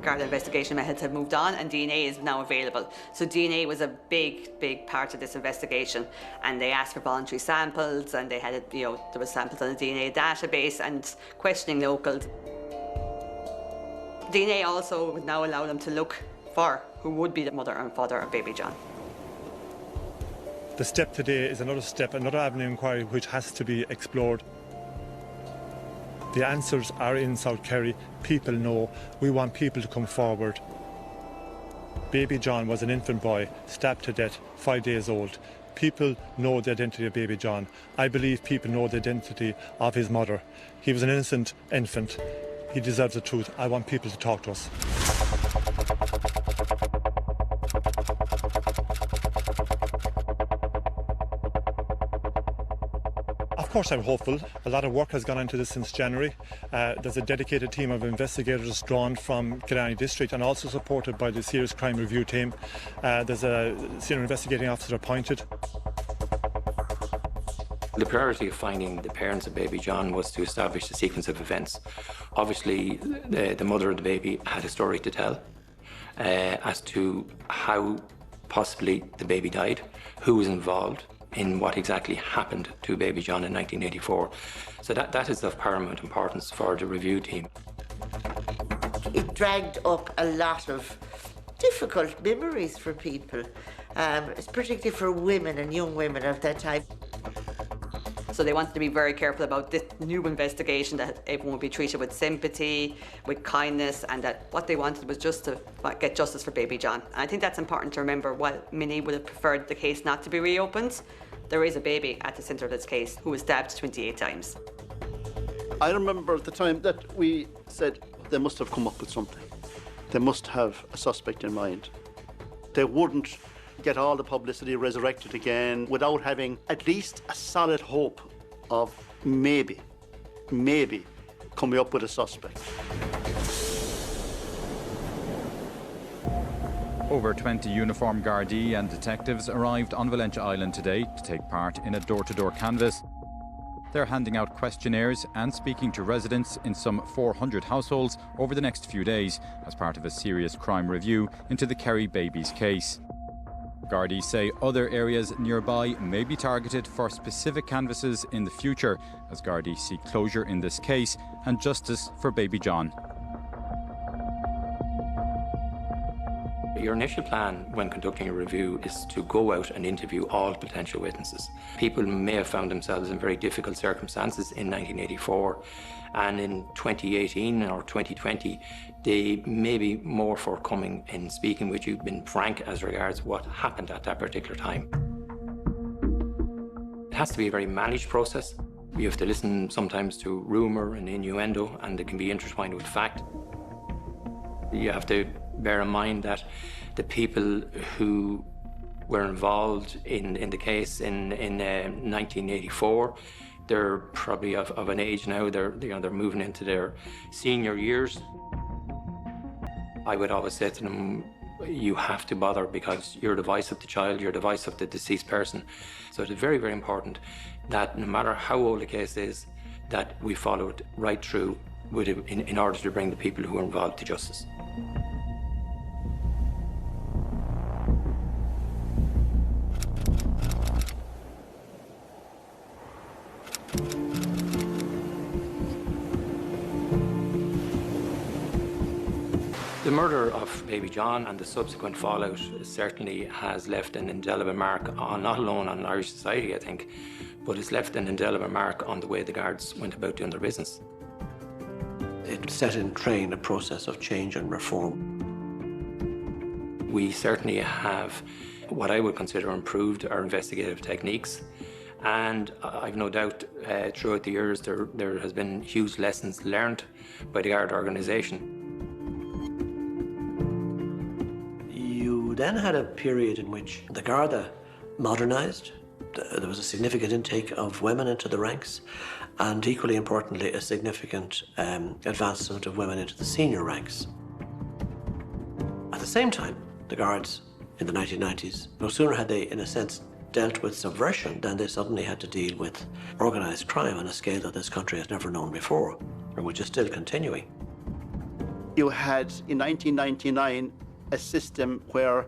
Garda investigation methods have moved on and DNA is now available. So DNA was a big part of this investigation, and they asked for voluntary samples, and they had, there was samples on the DNA database and questioning locals. DNA also would now allow them to look for who would be the mother and father of baby John. The step today is another step, another avenue of inquiry which has to be explored. The answers are in South Kerry. People know. We want people to come forward. Baby John was an infant boy, stabbed to death, 5 days old. People know the identity of baby John. I believe people know the identity of his mother. He was an innocent infant. He deserves the truth. I want people to talk to us. Of course I'm hopeful. A lot of work has gone into this since January. There's a dedicated team of investigators drawn from Killarney District and also supported by the Serious Crime Review team. There's a senior investigating officer appointed. The priority of finding the parents of baby John was to establish the sequence of events. Obviously, the mother of the baby had a story to tell as to how possibly the baby died, who was involved in what exactly happened to baby John in 1984. So that is of paramount importance for the review team. It dragged up a lot of difficult memories for people, particularly for women and young women of that time. So they wanted to be very careful about this new investigation, that everyone would be treated with sympathy, with kindness, and that what they wanted was just to get justice for baby John. And I think that's important to remember. While many would have preferred the case not to be reopened, there is a baby at the centre of this case who was stabbed 28 times. I remember at the time that we said they must have come up with something. They must have a suspect in mind. They wouldn't get all the publicity resurrected again without having at least a solid hope of maybe coming up with a suspect. Over 20 uniformed Gardaí and detectives arrived on Valentia Island today to take part in a door-to-door canvass. They're handing out questionnaires and speaking to residents in some 400 households over the next few days as part of a serious crime review into the Kerry baby's case. Gardaí say other areas nearby may be targeted for specific canvasses in the future as Gardaí seek closure in this case and justice for baby John. Your initial plan when conducting a review is to go out and interview all potential witnesses. People may have found themselves in very difficult circumstances in 1984, and in 2018 or 2020 they may be more forthcoming in speaking with you, being frank as regards what happened at that particular time. It has to be a very managed process. You have to listen sometimes to rumour and innuendo, and it can be intertwined with fact. You have to bear in mind that the people who were involved in the case in 1984, they're probably of an age now. They're moving into their senior years. I would always say to them, you have to bother because you're the voice of the child, you're the voice of the deceased person. So it's very, very important that no matter how old the case is, that we follow it right through with it in order to bring the people who are involved to justice. The murder of baby John and the subsequent fallout certainly has left an indelible mark on, not alone on Irish society, I think, but it's left an indelible mark on the way the guards went about doing their business. It set in train a process of change and reform. We certainly have what I would consider improved our investigative techniques, and I've no doubt throughout the years there has been huge lessons learned by the Guard organisation. You then had a period in which the Garda modernised. There was a significant intake of women into the ranks, and equally importantly, a significant advancement of women into the senior ranks. At the same time, the Guards in the 1990s. No sooner had they, in a sense, dealt with subversion than they suddenly had to deal with organised crime on a scale that this country has never known before, and which is still continuing. You had, in 1999, a system where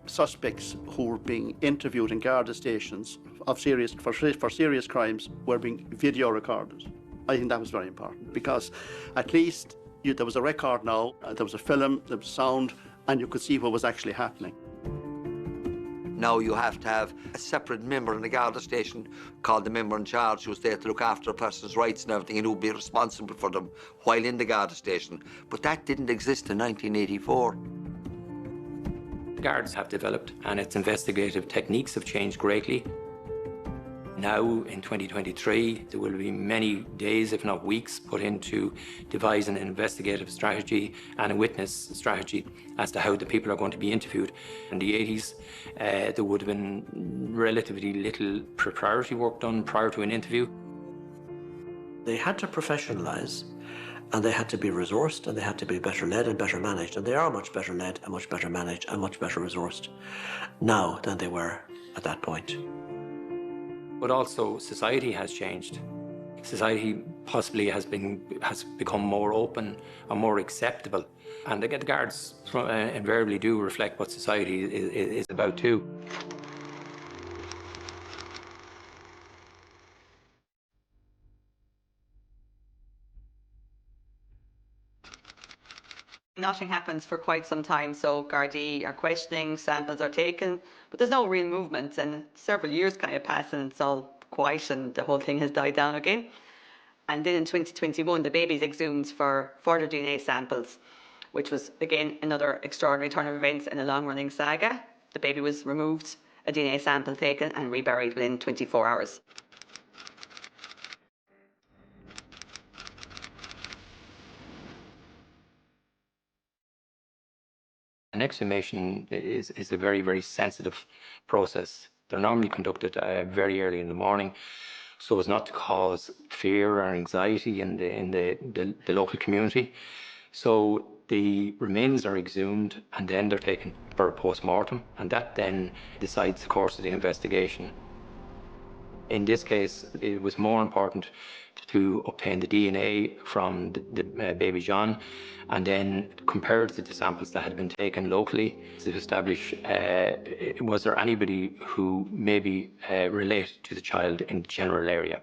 suspects who were being interviewed in Garda stations for serious crimes were being video recorded. I think that was very important because at least there was a record now, there was a film, there was sound, and you could see what was actually happening. Now you have to have a separate member in the Garda station called the member in charge who's there to look after a person's rights and everything and who'll be responsible for them while in the Garda station. But that didn't exist in 1984. The Guards have developed and its investigative techniques have changed greatly. Now, in 2023, there will be many days, if not weeks, put into devising an investigative strategy and a witness strategy as to how the people are going to be interviewed. In the 80s, there would have been relatively little preparatory work done prior to an interview. They had to professionalise, and they had to be resourced, and they had to be better led and better managed. And they are much better led and much better managed and much better resourced now than they were at that point. But also, society has changed. Society possibly has become more open and more acceptable. And the Guards invariably do reflect what society is about too. Nothing happens for quite some time, so Gardaí are questioning, samples are taken, but there's no real movement, and several years kind of pass and it's all quiet and the whole thing has died down again. And then in 2021, the baby's exhumed for further DNA samples, which was, again, another extraordinary turn of events in a long-running saga. The baby was removed, a DNA sample taken and reburied within 24 hours. An exhumation is a very, very sensitive process. They're normally conducted very early in the morning, so as not to cause fear or anxiety in the local community. So the remains are exhumed and then they're taken for a post-mortem, and that then decides the course of the investigation. In this case, it was more important to obtain the DNA from the baby John and then compare it to the samples that had been taken locally to establish was there anybody who maybe related to the child in the general area.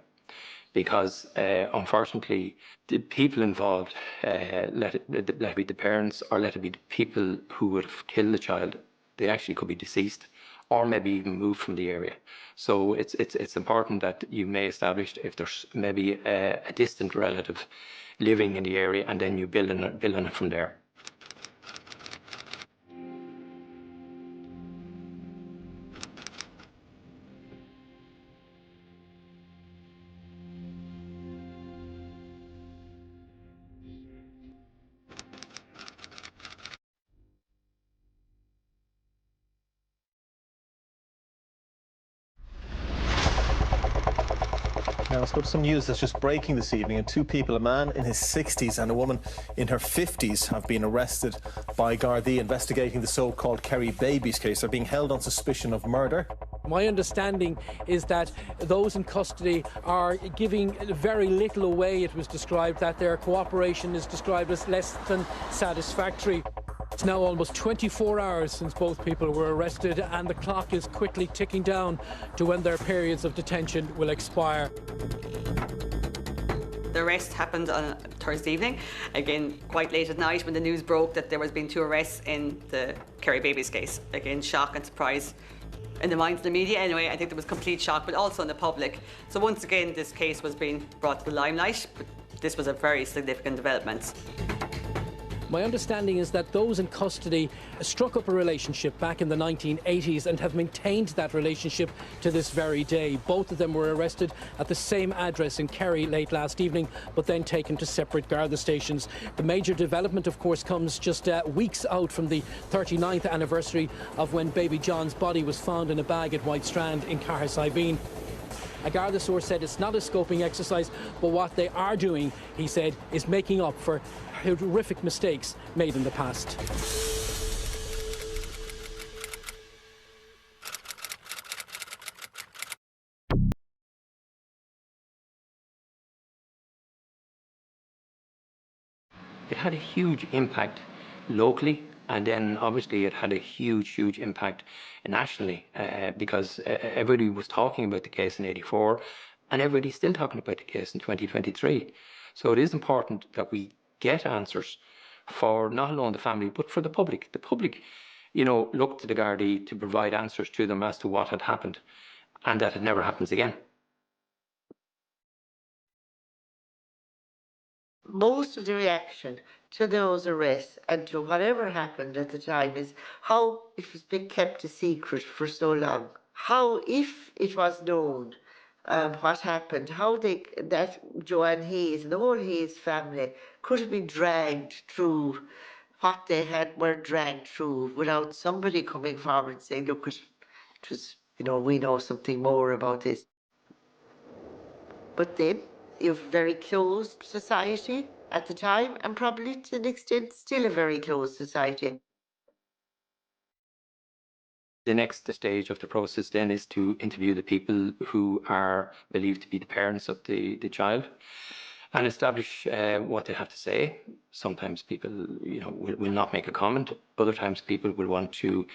Because unfortunately, the people involved, let it be the parents or let it be the people who would have killed the child, they actually could be deceased or maybe even moved from the area. So it's important that you may establish if there's maybe a distant relative living in the area, and then you build on it from there. Now let's go to some news that's just breaking this evening. And two people, a man in his 60s and a woman in her 50s, have been arrested by Gardaí investigating the so-called Kerry babies case. They're being held on suspicion of murder. My understanding is that those in custody are giving very little away. It was described that their cooperation is described as less than satisfactory. It's now almost 24 hours since both people were arrested, and the clock is quickly ticking down to when their periods of detention will expire. The arrest happened on Thursday evening, again quite late at night when the news broke that there was been 2 arrests in the Kerry babies case. Again, shock and surprise in the minds of the media. Anyway, I think there was complete shock, but also in the public. So once again, this case was being brought to the limelight, but this was a very significant development. My understanding is that those in custody struck up a relationship back in the 1980s and have maintained that relationship to this very day. Both of them were arrested at the same address in Kerry late last evening, but then taken to separate Garda stations. The major development, of course, comes just weeks out from the 39th anniversary of when baby John's body was found in a bag at White Strand in Caherciveen. A Garda source said it's not a scoping exercise, but what they are doing, he said, is making up for horrific mistakes made in the past. It had a huge impact locally, and then obviously it had a huge impact nationally because everybody was talking about the case in '84, and everybody's still talking about the case in 2023. So it is important that we get answers for not alone the family, but for the public. The public, you know, looked to the Gardaí to provide answers to them as to what had happened, and that it never happens again. Most of the reaction to those arrests and to whatever happened at the time is how it was being kept a secret for so long. How, if it was known what happened, how that Joanne Hayes and the whole Hayes family could have been dragged through what they were dragged through without somebody coming forward and saying, look, it was, you know, we know something more about this. But then, you have a very closed society at the time, and probably to an extent still a very closed society. The next stage of the process then is to interview the people who are believed to be the parents of the child and establish what they have to say. Sometimes people, you know, will not make a comment. Other times people will want to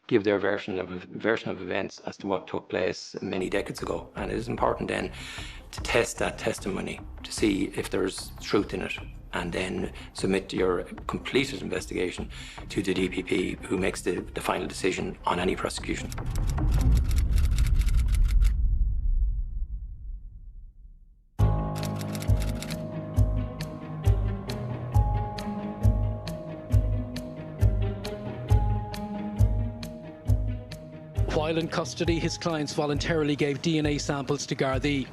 give their version of events as to what took place many decades ago. And it is important then to test that testimony to see if there's truth in it, and then submit your completed investigation to the DPP, who makes the final decision on any prosecution. While in custody, his clients voluntarily gave DNA samples to Gardaí.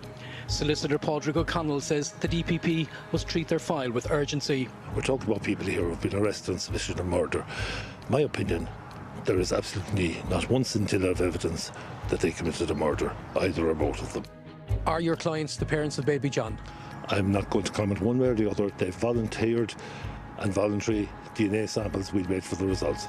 Solicitor Padraig O'Connell says the DPP must treat their file with urgency. We're talking about people here who have been arrested on suspicion of murder. My opinion, there is absolutely not one scintilla of evidence that they committed a murder, either or both of them. Are your clients the parents of baby John? I'm not going to comment one way or the other. They've volunteered, and voluntary DNA samples we'll wait for the results.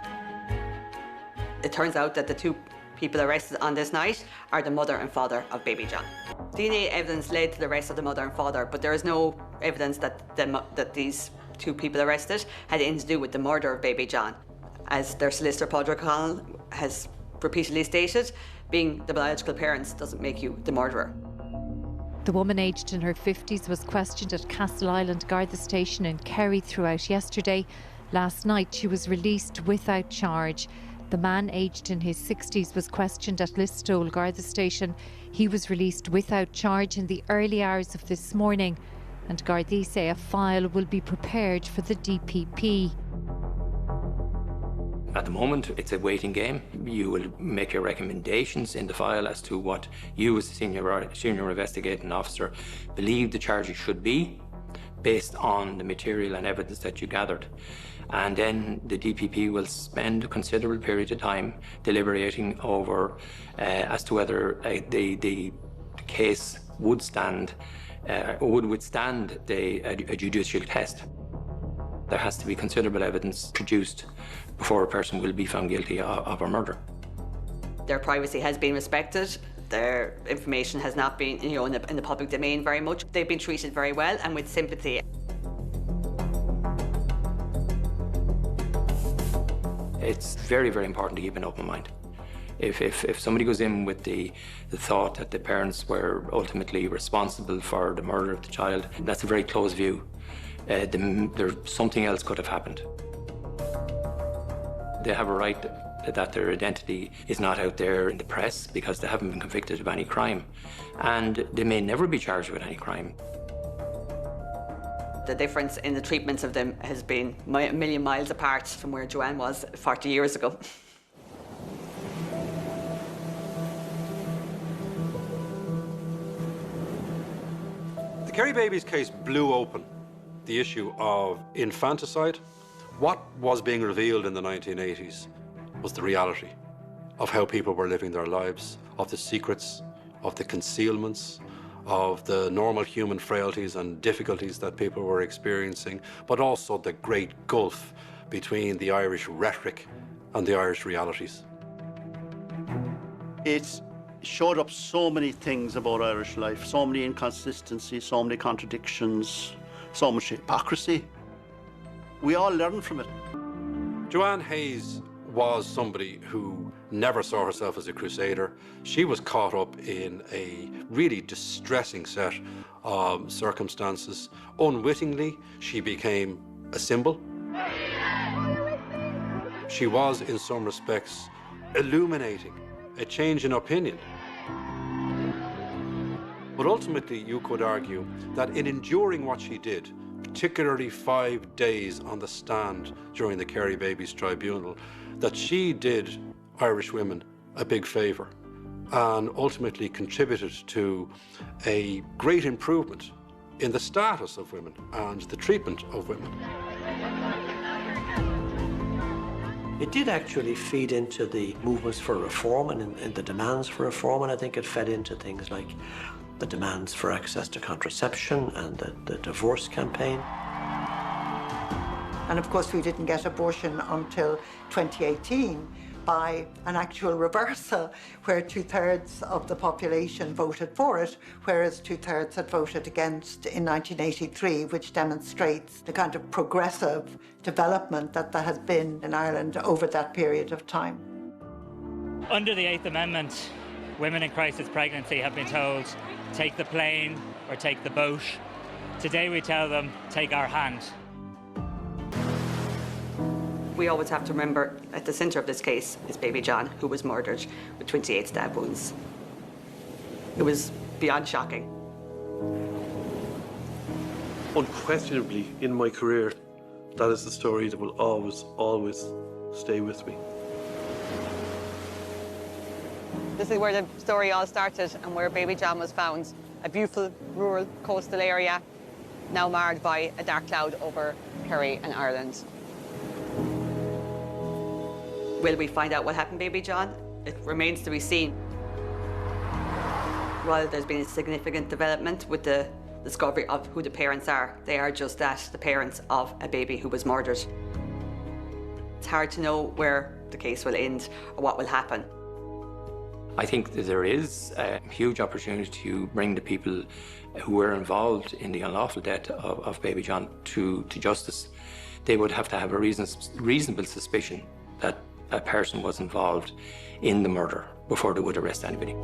It turns out that the two people arrested on this night are the mother and father of baby John. DNA evidence led to the arrest of the mother and father, but there is no evidence that these two people arrested had anything to do with the murder of baby John. As their solicitor Padraig O'Connell has repeatedly stated, being the biological parents doesn't make you the murderer. The woman aged in her 50s was questioned at Castle Island Garda Station in Kerry throughout yesterday. Last night she was released without charge. The man aged in his 60s was questioned at Listowel Garda Station. He was released without charge in the early hours of this morning, and Gardaí say a file will be prepared for the DPP. At the moment, it's a waiting game. You will make your recommendations in the file as to what you, as a senior investigating officer, believe the charges should be, based on the material and evidence that you gathered. And then the DPP will spend a considerable period of time deliberating over as to whether the case would withstand a judicial test. There has to be considerable evidence produced before a person will be found guilty of a murder. Their privacy has been respected. Their information has not been, you know, in the public domain very much. They've been treated very well and with sympathy. It's very, very important to keep an open mind. If somebody goes in with the thought that the parents were ultimately responsible for the murder of the child, that's a very close view. Something else could have happened. They have a right that their identity is not out there in the press because they haven't been convicted of any crime, and they may never be charged with any crime. The difference in the treatments of them has been a million miles apart from where Joanne was 40 years ago. The Kerry babies case blew open the issue of infanticide. What was being revealed in the 1980s was the reality of how people were living their lives, of the secrets, of the concealments, of the normal human frailties and difficulties that people were experiencing, but also the great gulf between the Irish rhetoric and the Irish realities. It showed up so many things about Irish life, so many inconsistencies, so many contradictions, so much hypocrisy. We all learn from it. Joanne Hayes was somebody who never saw herself as a crusader. She was caught up in a really distressing set of circumstances. Unwittingly, she became a symbol. She was, in some respects, illuminating a change in opinion. But ultimately, you could argue that in enduring what she did, particularly 5 days on the stand during the Kerry Babies Tribunal, that she did Irish women a big favour and ultimately contributed to a great improvement in the status of women and the treatment of women. It did actually feed into the movements for reform and the demands for reform, and I think it fed into things like the demands for access to contraception and the divorce campaign. And of course, we didn't get abortion until 2018 by an actual reversal, where 2/3 of the population voted for it, whereas 2/3 had voted against in 1983, which demonstrates the kind of progressive development that there has been in Ireland over that period of time. Under the 8th Amendment, women in crisis pregnancy have been told, take the plane or take the boat. Today we tell them, take our hand. We always have to remember at the centre of this case is baby John, who was murdered with 28 stab wounds. It was beyond shocking. Unquestionably, in my career, that is the story that will always, always stay with me. This is where the story all started and where baby John was found. A beautiful rural coastal area, now marred by a dark cloud over Kerry and Ireland. Will we find out what happened, baby John? It remains to be seen. While there's been a significant development with the discovery of who the parents are, they are just that, the parents of a baby who was murdered. It's hard to know where the case will end or what will happen. I think that there is a huge opportunity to bring the people who were involved in the unlawful death of baby John to justice. They would have to have a reasonable suspicion that a person was involved in the murder before they would arrest anybody.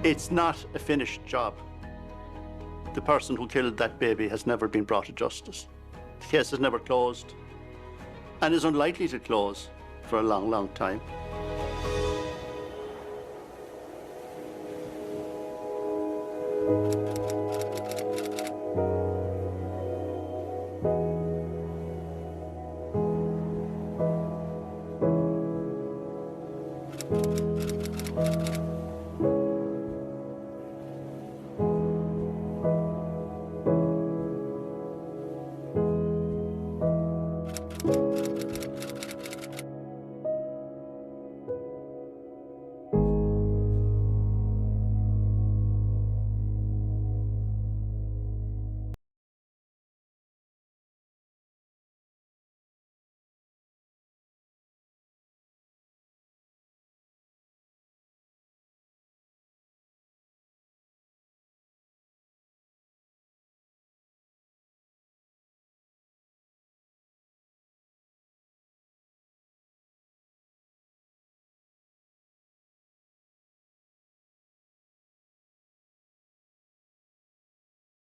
It's not a finished job. The person who killed that baby has never been brought to justice. The case has never closed and is unlikely to close for a long, long time.